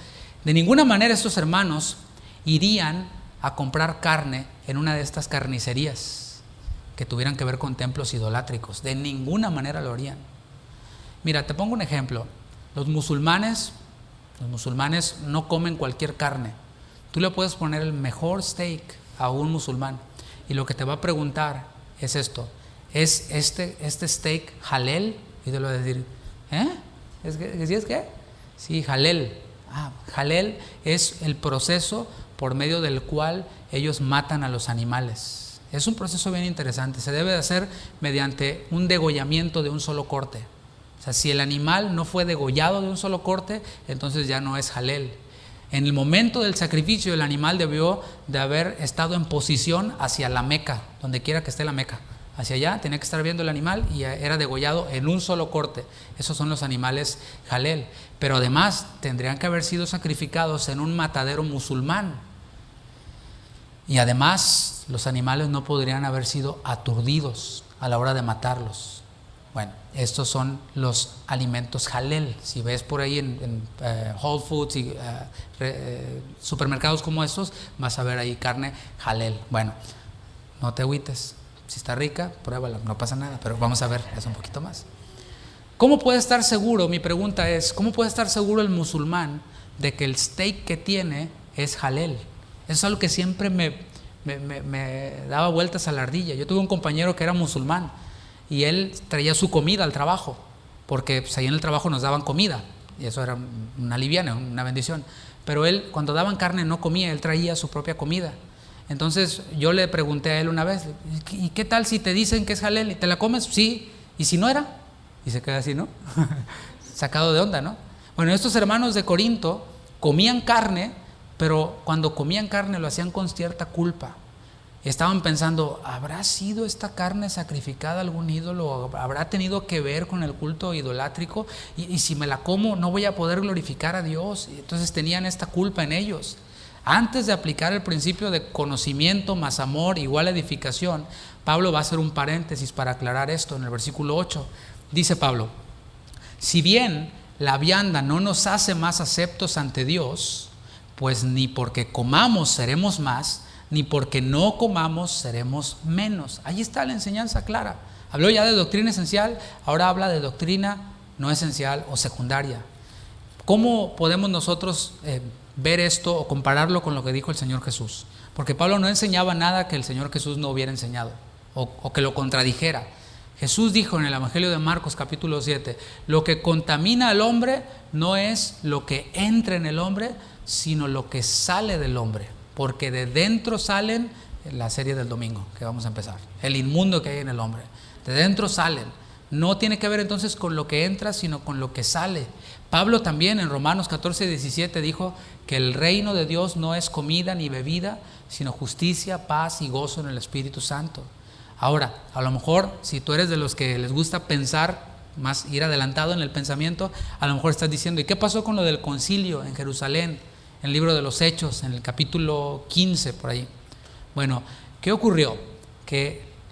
De ninguna manera estos hermanos irían a comprar carne en una de estas carnicerías que tuvieran que ver con templos idolátricos. De ninguna manera lo harían. Mira, te pongo un ejemplo. Los musulmanes no comen cualquier carne. Tú le puedes poner el mejor steak a un musulmán y lo que te va a preguntar es esto: ¿es este steak halal? Y te lo va a decir, ¿es qué? Sí, halal. Halal es el proceso por medio del cual ellos matan a los animales. Es un proceso bien interesante. Se debe de hacer mediante un degollamiento de un solo corte. O sea, si el animal no fue degollado de un solo corte, entonces ya no es halal. En el momento del sacrificio, el animal debió de haber estado en posición hacia la Meca, donde quiera que esté la Meca. Hacia allá tenía que estar viendo el animal y era degollado en un solo corte. Esos son los animales halal. Pero además tendrían que haber sido sacrificados en un matadero musulmán. Y además los animales no podrían haber sido aturdidos a la hora de matarlos. Bueno, estos son los alimentos halal. Si ves por ahí en Whole Foods y supermercados como estos, vas a ver ahí carne halal. Bueno, no te agüites. Si está rica, pruébala, no pasa nada, pero vamos a ver eso un poquito más. ¿Cómo puede estar seguro? Mi pregunta es, ¿cómo puede estar seguro el musulmán de que el steak que tiene es halal? Eso es algo que siempre me daba vueltas a la ardilla. Yo tuve un compañero que era musulmán y él traía su comida al trabajo, porque pues, ahí en el trabajo nos daban comida, y eso era una liviana, una bendición. Pero él, cuando daban carne, no comía, él traía su propia comida. Entonces yo le pregunté a él una vez, ¿y qué tal si te dicen que es halal y te la comes? Sí, ¿y si no era? Y se queda así, ¿no? Sacado de onda, ¿no? Bueno, estos hermanos de Corinto comían carne, pero cuando comían carne lo hacían con cierta culpa. Estaban pensando, ¿habrá sido esta carne sacrificada a algún ídolo? ¿Habrá tenido que ver con el culto idolátrico? Y si me la como, no voy a poder glorificar a Dios. Y entonces tenían esta culpa en ellos. Antes de aplicar el principio de conocimiento más amor igual edificación, Pablo va a hacer un paréntesis para aclarar esto en el versículo 8. Dice Pablo, si bien la vianda no nos hace más aceptos ante Dios, pues ni porque comamos seremos más, ni porque no comamos seremos menos. Ahí está la enseñanza clara. Habló ya de doctrina esencial, ahora habla de doctrina no esencial o secundaria. ¿Cómo podemos nosotros ver esto o compararlo con lo que dijo el Señor Jesús? Porque Pablo no enseñaba nada que el Señor Jesús no hubiera enseñado o que lo contradijera. Jesús dijo en el Evangelio de Marcos capítulo 7, lo que contamina al hombre no es lo que entra en el hombre, sino lo que sale del hombre, porque de dentro salen, la serie del domingo que vamos a empezar, el inmundo que hay en el hombre, de dentro salen. No tiene que ver entonces con lo que entra, sino con lo que sale. Pablo también en Romanos 14:17 dijo que el reino de Dios no es comida ni bebida, sino justicia, paz y gozo en el Espíritu Santo. Ahora, a lo mejor si tú eres de los que les gusta pensar, más ir adelantado en el pensamiento, a lo mejor estás diciendo, ¿y qué pasó con lo del concilio en Jerusalén? En el libro de los Hechos, en el capítulo 15 por ahí. Bueno, ¿qué ocurrió?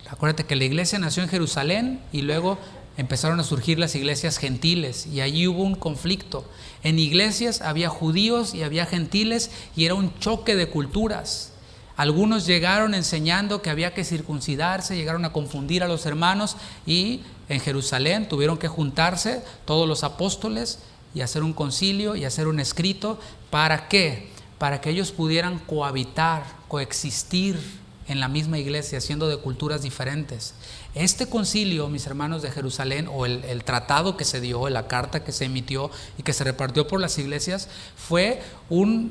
Acuérdate que la iglesia nació en Jerusalén y luego empezaron a surgir las iglesias gentiles y allí hubo un conflicto. En iglesias había judíos y había gentiles y era un choque de culturas. Algunos llegaron enseñando que había que circuncidarse, llegaron a confundir a los hermanos y en Jerusalén tuvieron que juntarse todos los apóstoles y hacer un concilio y hacer un escrito. ¿Para qué? Para que ellos pudieran cohabitar, coexistir en la misma iglesia, siendo de culturas diferentes. Este concilio, mis hermanos, de Jerusalén, o el tratado que se dio, la carta que se emitió y que se repartió por las iglesias, fue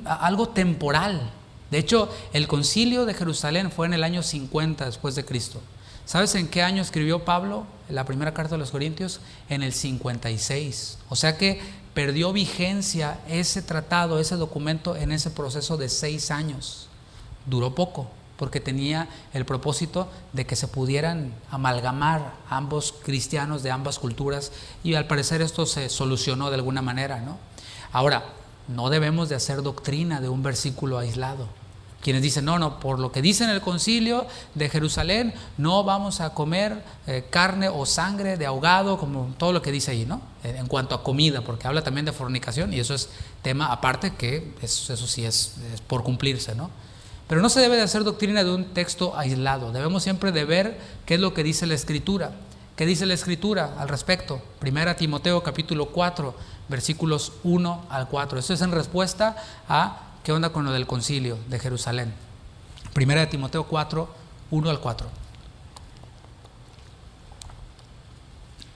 algo temporal. De hecho, el concilio de Jerusalén fue en el año 50 después de Cristo. ¿Sabes en qué año escribió Pablo la primera carta de los Corintios? En el 56. O sea que perdió vigencia ese tratado, ese documento, en ese proceso de 6 años. Duró poco, porque tenía el propósito de que se pudieran amalgamar ambos cristianos de ambas culturas, y al parecer esto se solucionó de alguna manera, ¿no? Ahora, no debemos de hacer doctrina de un versículo aislado. Quienes dicen, no, por lo que dice en el concilio de Jerusalén, no vamos a comer carne o sangre de ahogado, como todo lo que dice ahí, ¿no? En cuanto a comida, porque habla también de fornicación, y eso es tema aparte, que eso sí es por cumplirse, ¿no? Pero no se debe de hacer doctrina de un texto aislado. Debemos siempre de ver qué es lo que dice la Escritura. ¿Qué dice la Escritura al respecto? 1 Timoteo capítulo 4, versículos 1 al 4. Esto es en respuesta a qué onda con lo del concilio de Jerusalén. 1 Timoteo 4, 1 al 4.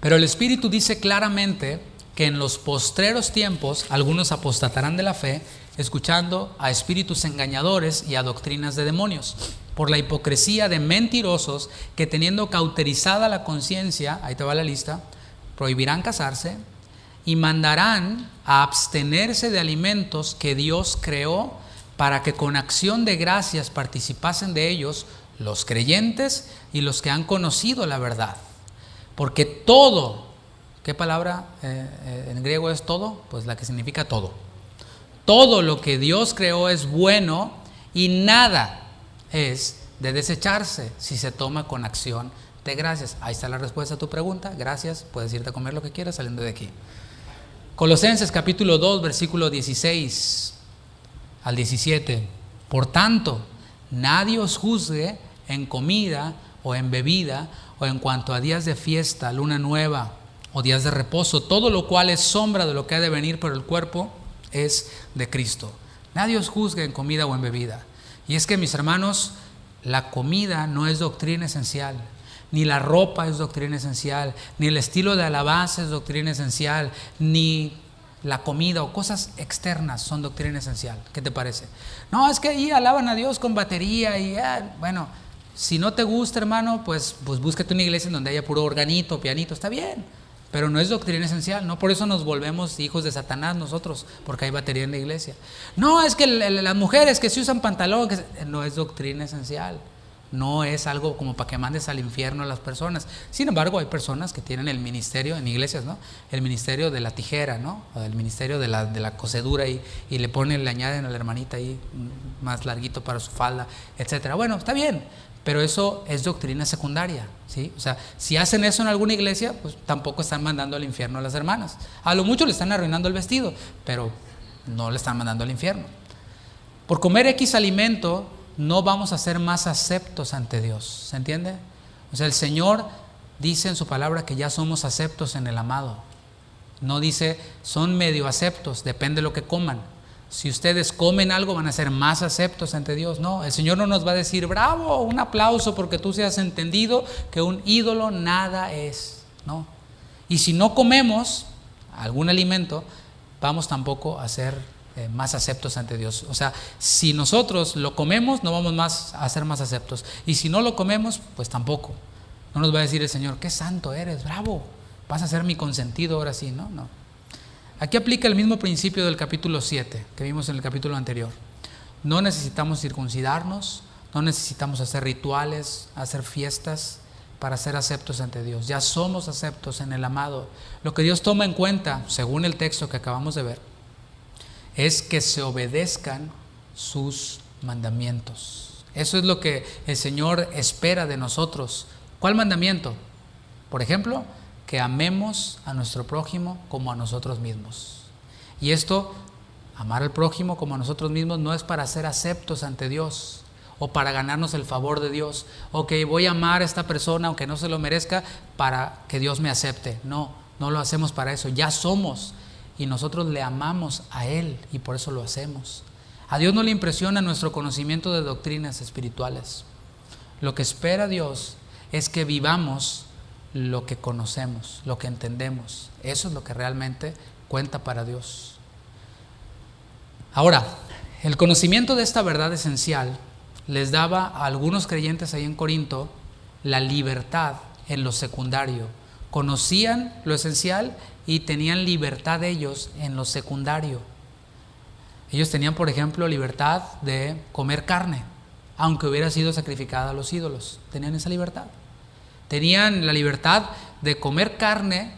Pero el Espíritu dice claramente que en los postreros tiempos algunos apostatarán de la fe, escuchando a espíritus engañadores y a doctrinas de demonios, por la hipocresía de mentirosos que, teniendo cauterizada la conciencia, ahí te va la lista, prohibirán casarse y mandarán a abstenerse de alimentos que Dios creó, para que con acción de gracias participasen de ellos los creyentes y los que han conocido la verdad. Porque todo, ¿qué palabra en griego es todo? Pues la que significa todo. Todo lo que Dios creó es bueno, y nada es de desecharse si se toma con acción de gracias. Ahí está la respuesta a tu pregunta. Gracias, puedes irte a comer lo que quieras saliendo de aquí. Colosenses capítulo 2, versículo 16 al 17. Por tanto, nadie os juzgue en comida o en bebida, o en cuanto a días de fiesta, luna nueva o días de reposo, todo lo cual es sombra de lo que ha de venir, pero el cuerpo es de Cristo. Nadie os juzgue en comida o en bebida. Y es que, mis hermanos, la comida no es doctrina esencial, ni la ropa es doctrina esencial, ni el estilo de alabanza es doctrina esencial, ni la comida o cosas externas son doctrina esencial. ¿Qué te parece? No, es que ahí alaban a Dios con batería y bueno, si no te gusta, hermano, pues búscate una iglesia en donde haya puro organito, pianito, está bien, pero no es doctrina esencial. No por eso nos volvemos hijos de Satanás nosotros, porque hay batería en la iglesia. No, es que las mujeres que se usan pantalón, no es doctrina esencial. No es algo como para que mandes al infierno a las personas. Sin embargo, hay personas que tienen el ministerio en iglesias, ¿no? El ministerio de la tijera, ¿no? O el ministerio de la cosedura, y le añaden a la hermanita ahí más larguito para su falda, etcétera. Bueno, está bien, pero eso es doctrina secundaria, ¿sí? O sea, si hacen eso en alguna iglesia, pues tampoco están mandando al infierno a las hermanas. A lo mucho le están arruinando el vestido, pero no le están mandando al infierno. Por comer X alimento no vamos a ser más aceptos ante Dios, ¿se entiende? O sea, el Señor dice en su palabra que ya somos aceptos en el amado. No dice son medio aceptos, depende de lo que coman. Si ustedes comen algo van a ser más aceptos ante Dios. No, el Señor no nos va a decir bravo, un aplauso porque tú seas entendido que un ídolo nada es, no. Y si no comemos algún alimento, vamos tampoco a ser más aceptos ante Dios. O sea, si nosotros lo comemos, no vamos más a ser más aceptos, y si no lo comemos, pues tampoco. No nos va a decir el Señor, qué santo eres, bravo, vas a ser mi consentido ahora sí. No. Aquí aplica el mismo principio del capítulo 7 que vimos en el capítulo anterior. No necesitamos circuncidarnos, no necesitamos hacer rituales, hacer fiestas para ser aceptos ante Dios. Ya somos aceptos en el amado. Lo que Dios toma en cuenta, según el texto que acabamos de ver, es que se obedezcan sus mandamientos. Eso es lo que el Señor espera de nosotros. ¿Cuál mandamiento? Por ejemplo, que amemos a nuestro prójimo como a nosotros mismos. Y esto, amar al prójimo como a nosotros mismos, no es para ser aceptos ante Dios o para ganarnos el favor de Dios. Ok, voy a amar a esta persona aunque no se lo merezca para que Dios me acepte. No lo hacemos para eso. Ya somos, y nosotros le amamos a Él, y por eso lo hacemos. A Dios no le impresiona nuestro conocimiento de doctrinas espirituales. Lo que espera Dios es que vivamos lo que conocemos, lo que entendemos. Eso es lo que realmente cuenta para Dios. Ahora, el conocimiento de esta verdad esencial les daba a algunos creyentes ahí en Corinto la libertad en lo secundario. Conocían lo esencial y tenían libertad ellos en lo secundario. Ellos tenían, por ejemplo, libertad de comer carne, aunque hubiera sido sacrificada a los ídolos. Tenían esa libertad. Tenían la libertad de comer carne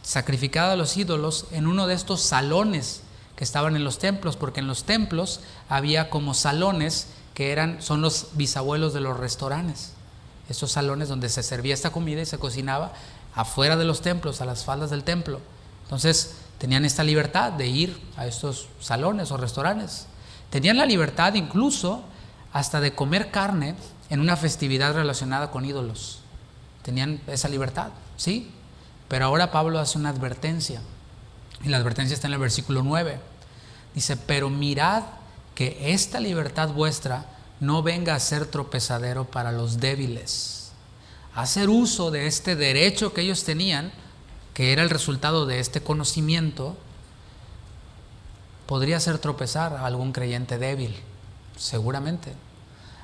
sacrificada a los ídolos en uno de estos salones que estaban en los templos, porque en los templos había como salones que son los bisabuelos de los restaurantes. Esos salones donde se servía esta comida y se cocinaba afuera de los templos, a las faldas del templo. Entonces tenían esta libertad de ir a estos salones o restaurantes. Tenían la libertad incluso hasta de comer carne en una festividad relacionada con ídolos. Tenían esa libertad, ¿sí? Pero ahora Pablo hace una advertencia, y la advertencia está en el versículo 9. Dice: pero mirad que esta libertad vuestra no venga a ser tropezadero para los débiles. Hacer uso de este derecho que ellos tenían, que era el resultado de este conocimiento, podría hacer tropezar a algún creyente débil, seguramente.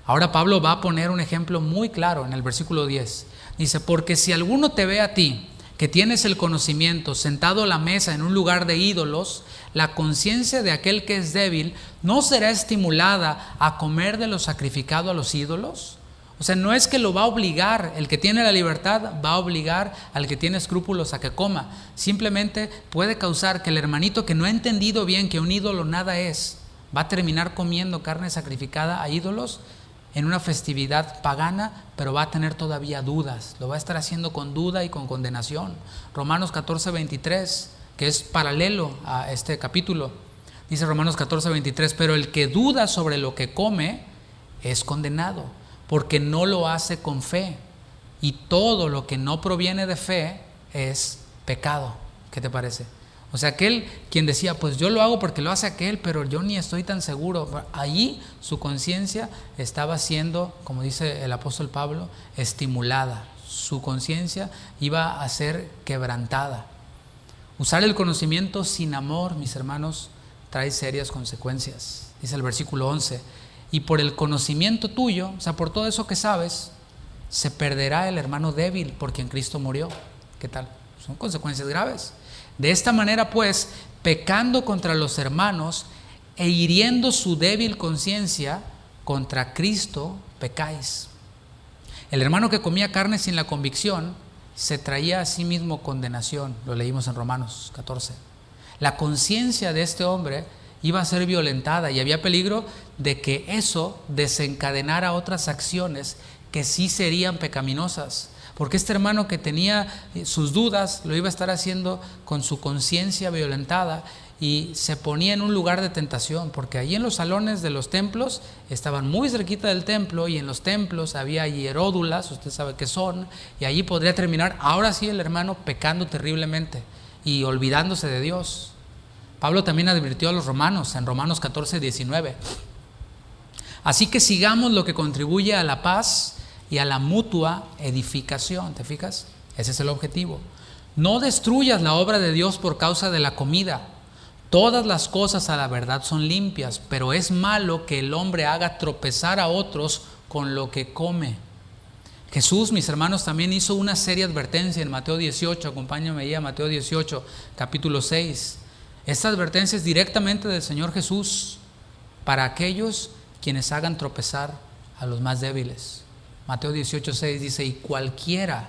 Ahora Pablo va a poner un ejemplo muy claro en el versículo 10. Dice: porque si alguno te ve a ti, que tienes el conocimiento, sentado a la mesa en un lugar de ídolos, la conciencia de aquel que es débil ¿no será estimulada a comer de lo sacrificado a los ídolos? O sea, no es que lo va a obligar, el que tiene la libertad va a obligar al que tiene escrúpulos a que coma. Simplemente puede causar que el hermanito que no ha entendido bien que un ídolo nada es, va a terminar comiendo carne sacrificada a ídolos en una festividad pagana, pero va a tener todavía dudas. Lo va a estar haciendo con duda y con condenación. Romanos 14:23, que es paralelo a este capítulo. Dice Romanos 14:23, pero el que duda sobre lo que come es condenado, porque no lo hace con fe. Y todo lo que no proviene de fe es pecado. ¿Qué te parece? O sea, aquel quien decía, pues yo lo hago porque lo hace aquel, pero yo ni estoy tan seguro. Allí su conciencia estaba siendo, como dice el apóstol Pablo, estimulada. Su conciencia iba a ser quebrantada. Usar el conocimiento sin amor, mis hermanos, trae serias consecuencias. Dice el versículo 11, y por el conocimiento tuyo, o sea, por todo eso que sabes, se perderá el hermano débil por quien Cristo murió. ¿Qué tal? Son consecuencias graves. De esta manera, pues, pecando contra los hermanos e hiriendo su débil conciencia, contra Cristo pecáis. El hermano que comía carne sin la convicción se traía a sí mismo condenación. Lo leímos en Romanos 14. La conciencia de este hombre iba a ser violentada y había peligro de que eso desencadenara otras acciones que sí serían pecaminosas. Porque este hermano que tenía sus dudas lo iba a estar haciendo con su conciencia violentada y se ponía en un lugar de tentación, porque allí en los salones de los templos estaban muy cerquita del templo y en los templos había hieródulas, usted sabe qué son, y allí podría terminar ahora sí el hermano pecando terriblemente y olvidándose de Dios. Pablo también advirtió a los romanos en Romanos 14:19. Así que sigamos lo que contribuye a la paz y a la mutua edificación. ¿Te fijas? Ese es el objetivo. No destruyas la obra de Dios por causa de la comida. Todas las cosas a la verdad son limpias, pero es malo que el hombre haga tropezar a otros con lo que come. Jesús, mis hermanos, también hizo una seria advertencia en Mateo 18. Acompáñame ahí a Mateo 18, capítulo 6. Esta advertencia es directamente del Señor Jesús para aquellos quienes hagan tropezar a los más débiles. Mateo 18:6 dice, y cualquiera,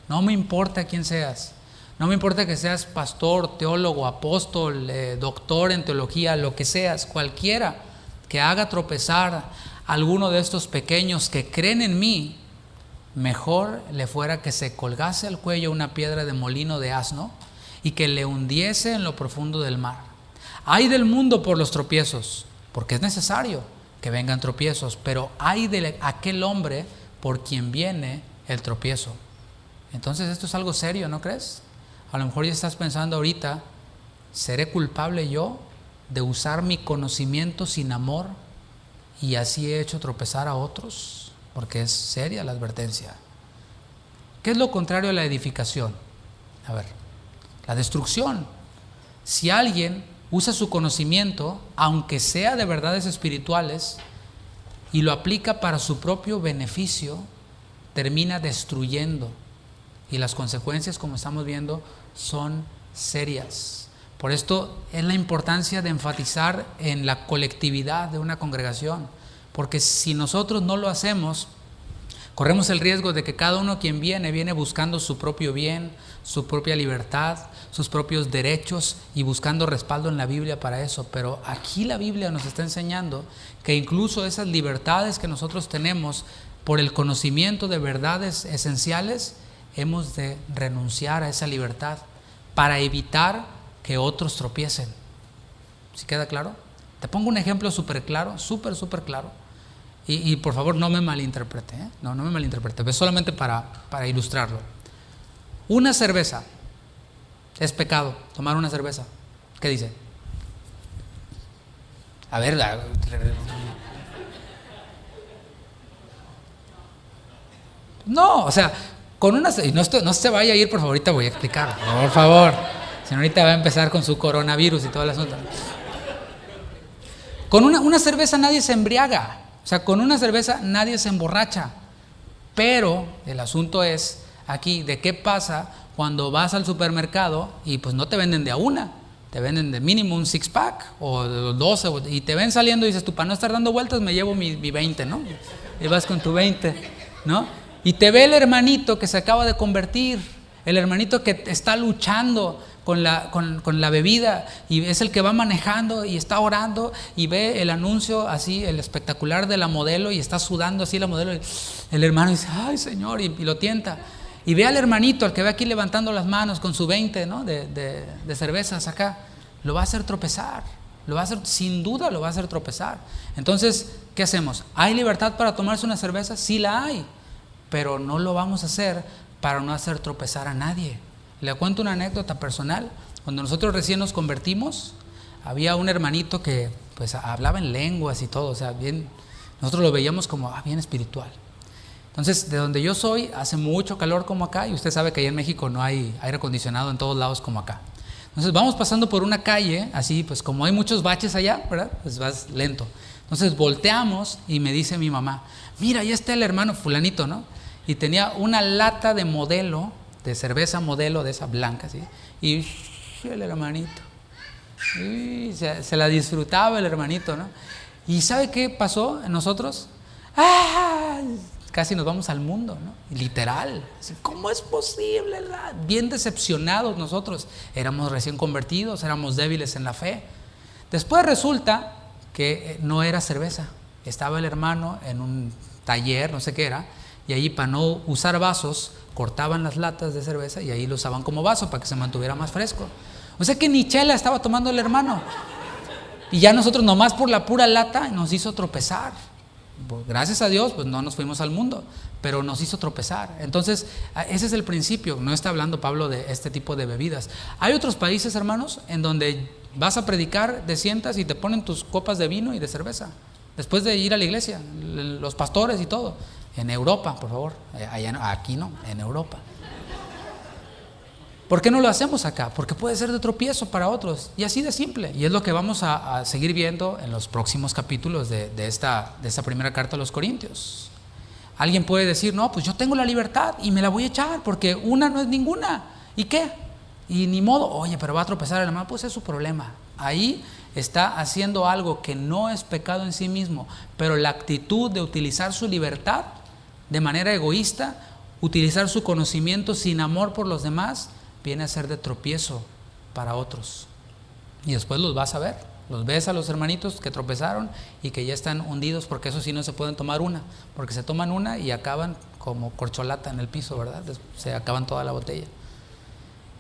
no me importa quién seas, no me importa que seas pastor, teólogo, apóstol, doctor en teología, lo que seas, cualquiera que haga tropezar a alguno de estos pequeños que creen en mí, mejor le fuera que se colgase al cuello una piedra de molino de asno y que le hundiese en lo profundo del mar. Ay del mundo por los tropiezos, porque es necesario que vengan tropiezos, pero ay de aquel hombre por quien viene el tropiezo. Entonces esto es algo serio, ¿no crees? A lo mejor ya estás pensando ahorita, ¿seré culpable yo de usar mi conocimiento sin amor y así he hecho tropezar a otros? porque es seria la advertencia. ¿Qué es lo contrario a la edificación? A ver, la destrucción. Si alguien usa su conocimiento, aunque sea de verdades espirituales, y lo aplica para su propio beneficio, termina destruyendo. Y las consecuencias, como estamos viendo, son serias. Por esto es la importancia de enfatizar en la colectividad de una congregación, porque si nosotros no lo hacemos, corremos el riesgo de que cada uno quien viene buscando su propio bien, su propia libertad, sus propios derechos y buscando respaldo en la Biblia para eso. Pero aquí la Biblia nos está enseñando que incluso esas libertades que nosotros tenemos por el conocimiento de verdades esenciales, hemos de renunciar a esa libertad para evitar que otros tropiecen. ¿Sí queda claro? Te pongo un ejemplo súper claro, súper claro. Y por favor no me malinterprete, ¿eh? No me malinterprete, es solamente para ilustrarlo. Una cerveza, es pecado tomar una cerveza. ¿Qué dice? A ver, no, o sea, con una, no se vaya a ir, por favor, ahorita voy a explicar, por favor. Señorita va a empezar con su coronavirus y todo el asunto. Con una cerveza nadie se embriaga. O sea, con una cerveza nadie se emborracha. Pero el asunto es aquí de qué pasa cuando vas al supermercado y pues no te venden de a una, te venden de mínimo un 6-pack o de 12 y te ven saliendo y dices tú, para no estar dando vueltas me llevo mi 20, ¿no? Y vas con tu 20, ¿no? Y te ve el hermanito que se acaba de convertir, el hermanito que está luchando con la bebida y es el que va manejando y está orando y ve el anuncio así, el espectacular de la modelo y está sudando así la modelo y el hermano dice, ay Señor, y lo tienta. Y ve al hermanito, al que ve aquí levantando las manos con su 20, ¿no? de cervezas acá, lo va a hacer tropezar, sin duda lo va a hacer tropezar. Entonces, ¿qué hacemos? ¿Hay libertad para tomarse una cerveza? Sí la hay, pero no lo vamos a hacer para no hacer tropezar a nadie. Le cuento una anécdota personal. Cuando nosotros recién nos convertimos, había un hermanito que pues hablaba en lenguas y todo, o sea, bien, nosotros lo veíamos como bien espiritual. Entonces, de donde yo soy, hace mucho calor como acá, y usted sabe que allá en México no hay aire acondicionado en todos lados como acá. Entonces, vamos pasando por una calle, así, pues como hay muchos baches allá, ¿verdad? Pues vas lento. Entonces, volteamos y me dice mi mamá, mira, ahí está el hermano fulanito, ¿no? Y tenía una lata de modelo, de cerveza modelo, de esa blanca, ¿sí? Y el hermanito, y se la disfrutaba el hermanito, ¿no? ¿Y sabe qué pasó en nosotros? ¡Ah! Casi nos vamos al mundo, ¿no? Literal. ¿Cómo es posible? Bien decepcionados nosotros. Éramos recién convertidos, éramos débiles en la fe. Después resulta que no era cerveza. Estaba el hermano en un taller, no sé qué era, y ahí para no usar vasos, cortaban las latas de cerveza y ahí lo usaban como vaso para que se mantuviera más fresco. O sea que ni chela estaba tomando el hermano. Y ya nosotros nomás por la pura lata nos hizo tropezar. Gracias a Dios pues no nos fuimos al mundo, pero nos hizo tropezar. Entonces ese es el principio. No está hablando Pablo de este tipo de bebidas. Hay otros países, hermanos, en donde vas a predicar, te sientas y te ponen tus copas de vino y de cerveza después de ir a la iglesia, los pastores y todo. En Europa, por favor, aquí no, en Europa. ¿Por qué no lo hacemos acá? Porque puede ser de tropiezo para otros, y así de simple. Y es lo que vamos a seguir viendo en los próximos capítulos de esta primera carta a los Corintios. Alguien puede decir, no, pues yo tengo la libertad y me la voy a echar porque una no es ninguna. ¿Y qué? Y ni modo, oye, pero va a tropezar el hermano, pues es su problema. Ahí está haciendo algo que no es pecado en sí mismo, pero la actitud de utilizar su libertad de manera egoísta, utilizar su conocimiento sin amor por los demás, viene a ser de tropiezo para otros. Y después los vas a ver, los ves a los hermanitos que tropezaron y que ya están hundidos, porque eso sí no se pueden tomar una, porque se toman una y acaban como corcholata en el piso, ¿verdad? Se acaban toda la botella.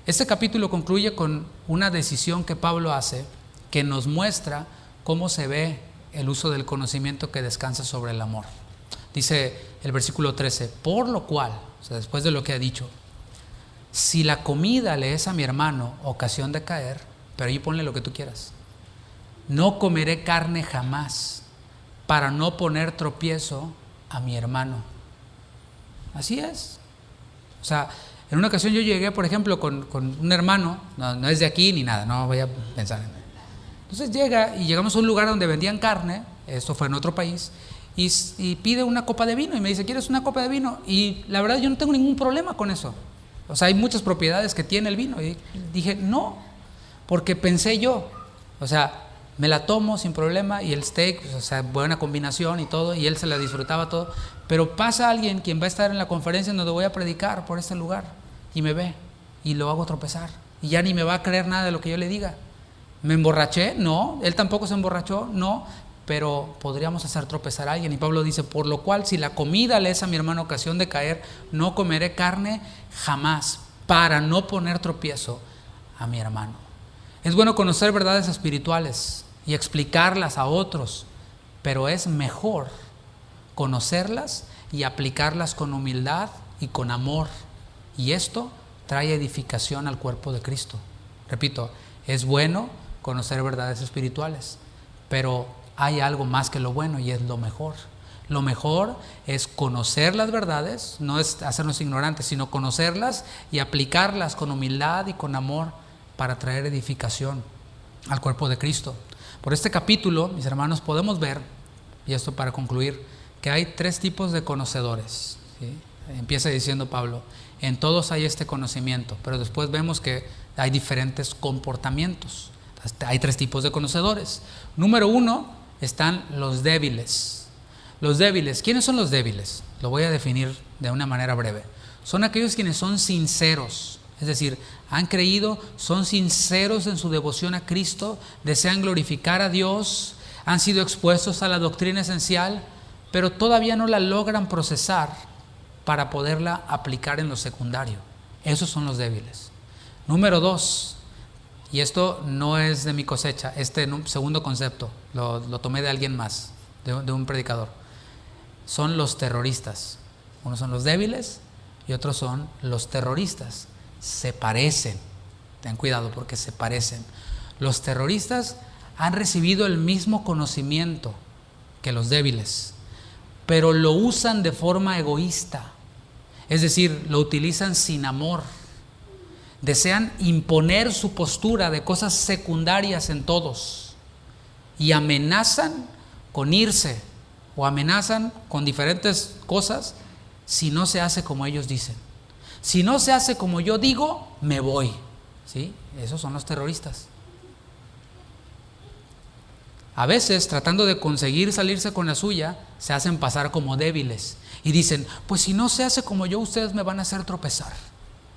Este capítulo concluye con una decisión que Pablo hace, que nos muestra cómo se ve el uso del conocimiento que descansa sobre el amor. Dice el versículo 13, por lo cual, o sea, después de lo que ha dicho, si la comida le es a mi hermano ocasión de caer, pero ahí ponle lo que tú quieras, no comeré carne jamás, para no poner tropiezo a mi hermano. Así es. O sea, en una ocasión yo llegué, por ejemplo, con un hermano, no es de aquí ni nada, no voy a pensar en él. Entonces llegamos a un lugar donde vendían carne, esto fue en otro país, y pide una copa de vino y me dice, ¿quieres una copa de vino? Y la verdad yo no tengo ningún problema con eso. O sea, hay muchas propiedades que tiene el vino. Y dije, no, porque pensé yo, o sea, me la tomo sin problema y el steak, pues, o sea, buena combinación y todo, y él se la disfrutaba todo. Pero pasa alguien quien va a estar en la conferencia en donde voy a predicar por este lugar y me ve y lo hago tropezar y ya ni me va a creer nada de lo que yo le diga. ¿Me emborraché? No. ¿Él tampoco se emborrachó? No. Pero podríamos hacer tropezar a alguien. Y Pablo dice, por lo cual, si la comida le es a mi hermano ocasión de caer, no comeré carne jamás, para no poner tropiezo a mi hermano. Es bueno conocer verdades espirituales y explicarlas a otros, pero es mejor conocerlas y aplicarlas con humildad y con amor. Y esto trae edificación al cuerpo de Cristo. Repito, es bueno conocer verdades espirituales, pero hay algo más que lo bueno y es lo mejor. Lo mejor es conocer las verdades, no es hacernos ignorantes, sino conocerlas y aplicarlas con humildad y con amor para traer edificación al cuerpo de Cristo. Por este capítulo, mis hermanos, podemos ver, y esto para concluir, que hay 3 tipos de conocedores, ¿sí? Empieza diciendo Pablo, en todos hay este conocimiento, pero después vemos que hay diferentes comportamientos. Hay 3 tipos de conocedores. Número 1, están los débiles. Los débiles, ¿quiénes son los débiles? Lo voy a definir de una manera breve. Son aquellos quienes son sinceros, es decir, han creído, son sinceros en su devoción a Cristo, desean glorificar a Dios, han sido expuestos a la doctrina esencial, pero todavía no la logran procesar para poderla aplicar en lo secundario. Esos son los débiles. Número 2, y esto no es de mi cosecha, este segundo concepto lo tomé de alguien más, de un predicador. Son los terroristas. Unos son los débiles y otros son los terroristas. Se parecen. Ten cuidado porque se parecen. Los terroristas han recibido el mismo conocimiento que los débiles, pero lo usan de forma egoísta. Es decir, lo utilizan sin amor. Desean imponer su postura de cosas secundarias en todos y amenazan con irse o amenazan con diferentes cosas si no se hace como ellos dicen. Si no se hace como yo digo, me voy. ¿Sí? Esos son los terroristas. A veces, tratando de conseguir salirse con la suya, se hacen pasar como débiles y dicen, pues si no se hace como yo, ustedes me van a hacer tropezar.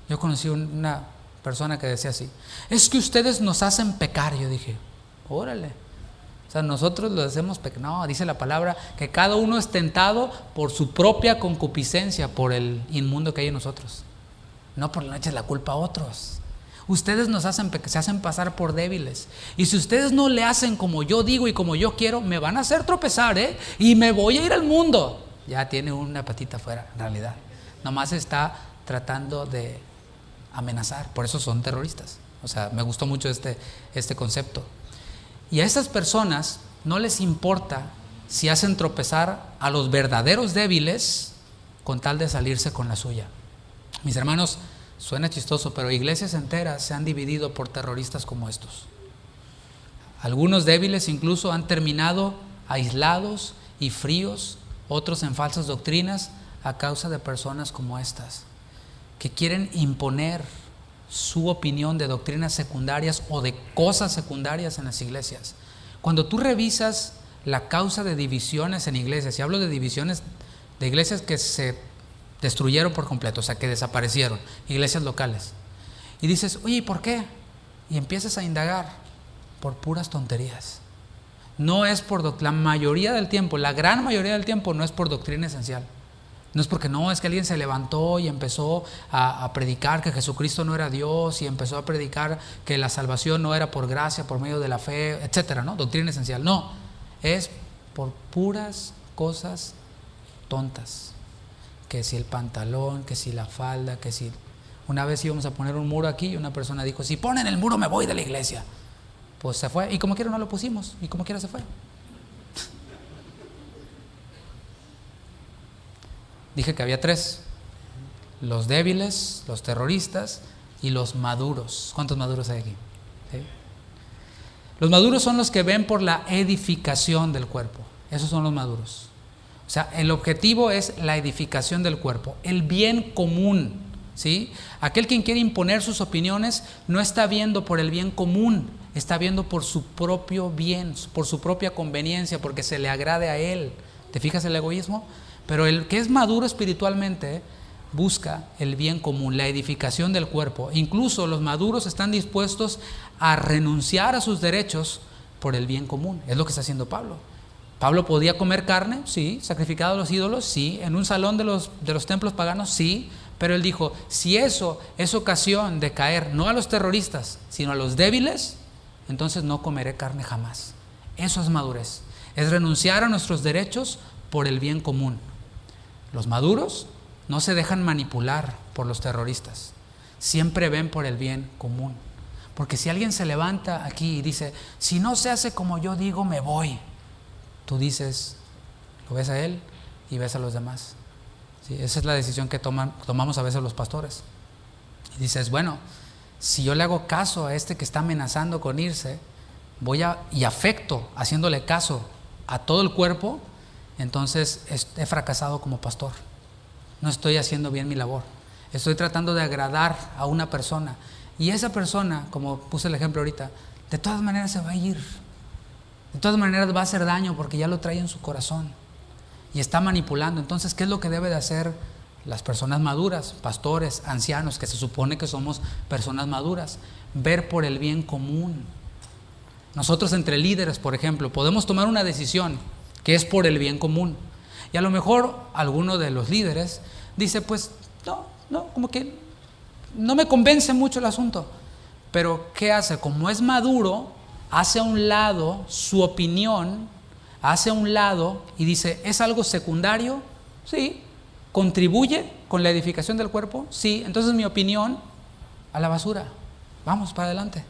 Yo conocí una persona que decía así, es que ustedes nos hacen pecar. Yo dije, órale, o sea, nosotros lo hacemos pecar. No, dice la palabra que cada uno es tentado por su propia concupiscencia, por el inmundo que hay en nosotros. No por le eches la culpa a otros. Ustedes nos hacen se hacen pasar por débiles. Y si ustedes no le hacen como yo digo y como yo quiero, me van a hacer tropezar, y me voy a ir al mundo. Ya tiene una patita afuera, en realidad. Nomás está tratando de amenazar, por eso son terroristas. O sea, me gustó mucho este concepto. Y a estas personas no les importa si hacen tropezar a los verdaderos débiles con tal de salirse con la suya. Mis hermanos, suena chistoso, pero iglesias enteras se han dividido por terroristas como estos. Algunos débiles incluso han terminado aislados y fríos, otros en falsas doctrinas a causa de personas como estas, que quieren imponer su opinión de doctrinas secundarias o de cosas secundarias en las iglesias. Cuando tú revisas la causa de divisiones en iglesias, y hablo de divisiones de iglesias que se destruyeron por completo, o sea, que desaparecieron, iglesias locales, y dices, oye, ¿y por qué? Y empiezas a indagar por puras tonterías. No es por la mayoría del tiempo, la gran mayoría del tiempo no es por doctrina esencial. No es porque no, es que alguien se levantó y empezó a predicar que Jesucristo no era Dios y empezó a predicar que la salvación no era por gracia, por medio de la fe, etcétera, ¿no? Doctrina esencial. No, es por puras cosas tontas. Que si el pantalón, que si la falda, que si... Una vez íbamos a poner un muro aquí y una persona dijo, si ponen el muro me voy de la iglesia. Pues se fue, y como quiera no lo pusimos, y como quiera se fue. Dije que había tres: los débiles, los terroristas y los maduros. ¿Cuántos maduros hay aquí? ¿Sí? Los maduros son los que ven por la edificación del cuerpo. Esos son los maduros. O sea, el objetivo es la edificación del cuerpo, el bien común, ¿sí? Aquel quien quiere imponer sus opiniones no está viendo por el bien común, está viendo por su propio bien, por su propia conveniencia, porque se le agrade a él. ¿Te fijas el egoísmo? Pero el que es maduro espiritualmente busca el bien común, la edificación del cuerpo. Incluso los maduros están dispuestos a renunciar a sus derechos por el bien común. Es lo que está haciendo Pablo. Pablo podía comer carne, sí, sacrificado a los ídolos, sí, en un salón de los templos paganos, sí, pero él dijo, si eso es ocasión de caer no a los terroristas, sino a los débiles, entonces no comeré carne jamás. Eso es madurez, es renunciar a nuestros derechos por el bien común. Los maduros no se dejan manipular por los terroristas, siempre ven por el bien común. Porque si alguien se levanta aquí y dice, si no se hace como yo digo, me voy, tú dices, lo ves a él y ves a los demás. ¿Sí? Esa es la decisión que tomamos a veces los pastores. Y dices, bueno, si yo le hago caso a este que está amenazando con irse, y afecto haciéndole caso a todo el cuerpo, entonces he fracasado como pastor. No estoy haciendo bien mi labor. Estoy tratando de agradar a una persona. Y esa persona, como puse el ejemplo ahorita, de todas maneras se va a ir. De todas maneras va a hacer daño porque ya lo trae en su corazón. Y está manipulando. Entonces, ¿qué es lo que debe de hacer las personas maduras? Pastores, ancianos, que se supone que somos personas maduras. Ver por el bien común. Nosotros entre líderes, por ejemplo, podemos tomar una decisión que es por el bien común. Y a lo mejor alguno de los líderes dice, pues no, como que no me convence mucho el asunto. Pero ¿qué hace? Como es maduro, hace a un lado su opinión, hace a un lado y dice, ¿es algo secundario? Sí. ¿Contribuye con la edificación del cuerpo? Sí. Entonces mi opinión a la basura. Vamos para adelante.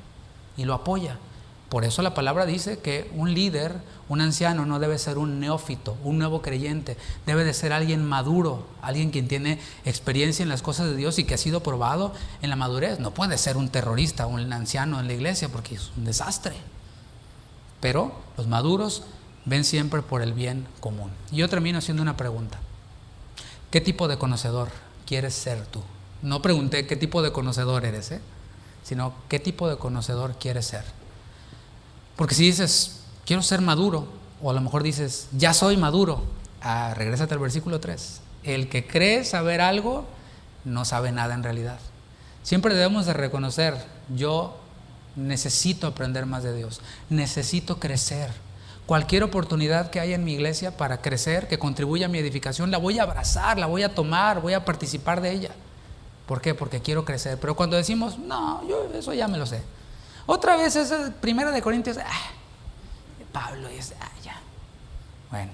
Y lo apoya. Por eso la palabra dice que un líder, un anciano, no debe ser un neófito, un nuevo creyente. Debe de ser alguien maduro, alguien quien tiene experiencia en las cosas de Dios y que ha sido probado en la madurez. No puede ser un terrorista, un anciano en la iglesia, porque es un desastre. Pero los maduros ven siempre por el bien común. Y yo termino haciendo una pregunta. ¿Qué tipo de conocedor quieres ser tú? No pregunté qué tipo de conocedor eres, sino qué tipo de conocedor quieres ser. Porque si dices, quiero ser maduro, o a lo mejor dices, ya soy maduro, regrésate al versículo 3. El que cree saber algo, no sabe nada en realidad. Siempre debemos de reconocer, yo necesito aprender más de Dios, necesito crecer. Cualquier oportunidad que haya en mi iglesia para crecer, que contribuya a mi edificación, la voy a abrazar, la voy a tomar, voy a participar de ella. ¿Por qué? Porque quiero crecer. Pero cuando decimos, no, yo eso ya me lo sé. Otra vez esa primera de Corintios, Pablo es, ya. Bueno,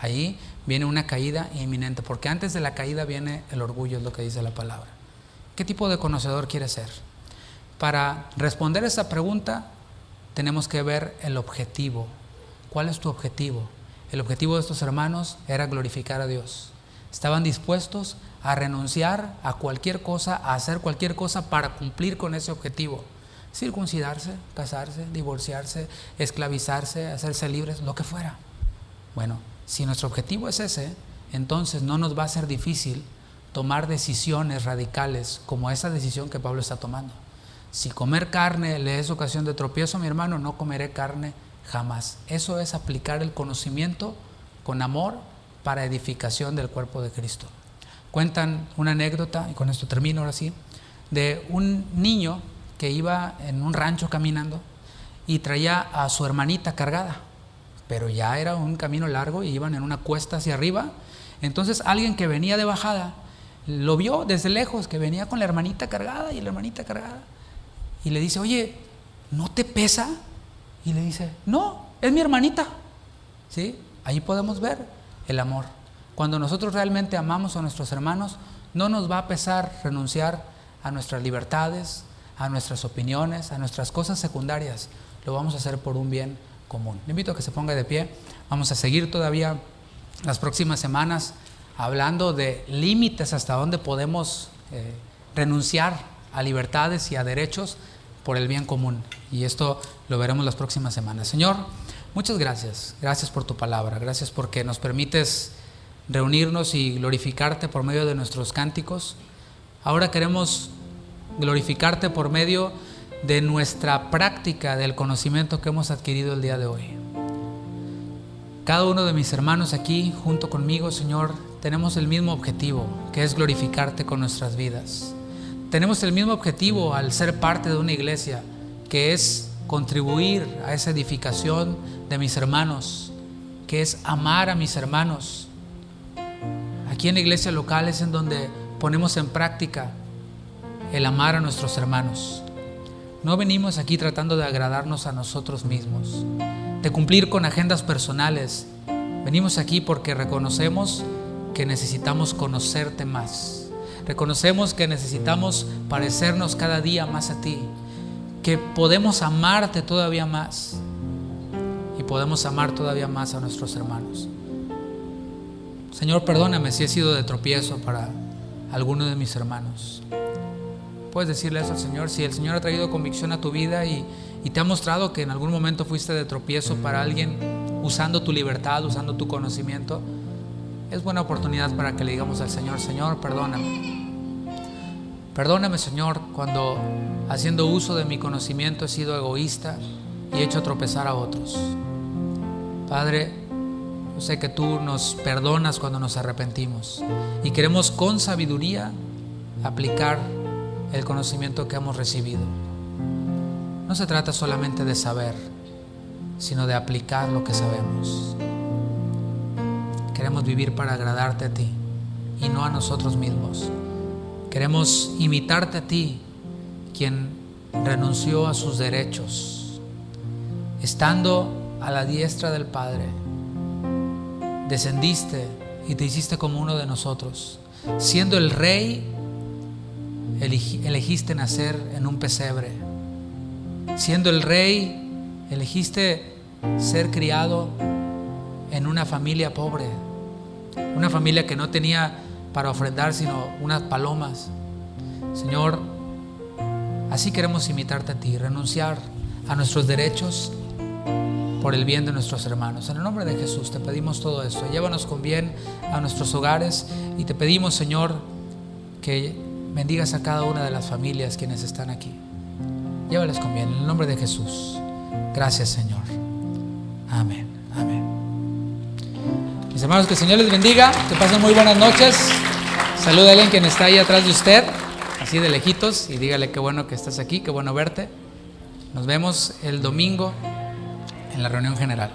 ahí viene una caída inminente, porque antes de la caída viene el orgullo, es lo que dice la palabra. ¿Qué tipo de conocedor quieres ser? Para responder esa pregunta, tenemos que ver el objetivo. ¿Cuál es tu objetivo? El objetivo de estos hermanos era glorificar a Dios. Estaban dispuestos a renunciar a cualquier cosa, a hacer cualquier cosa para cumplir con ese objetivo. Circuncidarse, casarse, divorciarse, esclavizarse, hacerse libres, lo que fuera. Bueno, si nuestro objetivo es ese, entonces no nos va a ser difícil tomar decisiones radicales como esa decisión que Pablo está tomando. Si comer carne le es ocasión de tropiezo, mi hermano, no comeré carne jamás. Eso es aplicar el conocimiento con amor para edificación del cuerpo de Cristo. Cuentan una anécdota, y con esto termino ahora sí, de un niño que iba en un rancho caminando y traía a su hermanita cargada, pero ya era un camino largo y iban en una cuesta hacia arriba. Entonces alguien que venía de bajada lo vio desde lejos, que venía con la hermanita cargada y la hermanita cargada, y le dice, oye, ¿no te pesa? Y le dice, no, es mi hermanita. ¿Sí? Ahí podemos ver el amor. Cuando nosotros realmente amamos a nuestros hermanos, no nos va a pesar renunciar a nuestras libertades, a nuestras opiniones, a nuestras cosas secundarias. Lo vamos a hacer por un bien común. Le invito a que se ponga de pie. Vamos a seguir todavía las próximas semanas hablando de límites hasta donde podemos renunciar a libertades y a derechos por el bien común. Y esto lo veremos las próximas semanas. Señor, muchas gracias. Gracias por tu palabra. Gracias porque nos permites reunirnos y glorificarte por medio de nuestros cánticos. Ahora queremos glorificarte por medio de nuestra práctica del conocimiento que hemos adquirido el día de hoy. Cada uno de mis hermanos aquí, junto conmigo, Señor, tenemos el mismo objetivo, que es glorificarte con nuestras vidas. Tenemos el mismo objetivo al ser parte de una iglesia, que es contribuir a esa edificación de mis hermanos, que es amar a mis hermanos. Aquí en la iglesia local es en donde ponemos en práctica el amar a nuestros hermanos. No venimos aquí tratando de agradarnos a nosotros mismos, de cumplir con agendas personales. Venimos aquí porque reconocemos que necesitamos conocerte más. Reconocemos que necesitamos parecernos cada día más a ti, que podemos amarte todavía más y podemos amar todavía más a nuestros hermanos. Señor, perdóname si he sido de tropiezo para alguno de mis hermanos. Puedes decirle eso al Señor. Si el Señor ha traído convicción a tu vida y te ha mostrado que en algún momento fuiste de tropiezo para alguien usando tu libertad, usando tu conocimiento, es buena oportunidad para que le digamos al Señor: Señor, perdóname. Perdóname, Señor, cuando haciendo uso de mi conocimiento he sido egoísta y he hecho tropezar a otros. Padre, yo sé que tú nos perdonas cuando nos arrepentimos y queremos con sabiduría aplicar el conocimiento que hemos recibido. No se trata solamente de saber, sino de aplicar lo que sabemos. Queremos vivir para agradarte a ti y no a nosotros mismos. Queremos imitarte a ti, quien renunció a sus derechos, estando a la diestra del Padre. Descendiste y te hiciste como uno de nosotros. Siendo el Rey, elegiste nacer en un pesebre. Siendo el Rey, elegiste ser criado en una familia pobre, una familia que no tenía para ofrendar sino unas palomas. Señor, así queremos imitarte a ti, renunciar a nuestros derechos por el bien de nuestros hermanos. En el nombre de Jesús te pedimos todo esto. Llévanos con bien a nuestros hogares y te pedimos, Señor, que bendigas a cada una de las familias quienes están aquí. Llévales con bien, en el nombre de Jesús. Gracias, Señor. Amén. Amén. Mis hermanos, que el Señor les bendiga, que pasen muy buenas noches. Saluda a alguien quien está ahí atrás de usted, así de lejitos, y dígale qué bueno que estás aquí, qué bueno verte. Nos vemos el domingo en la reunión general.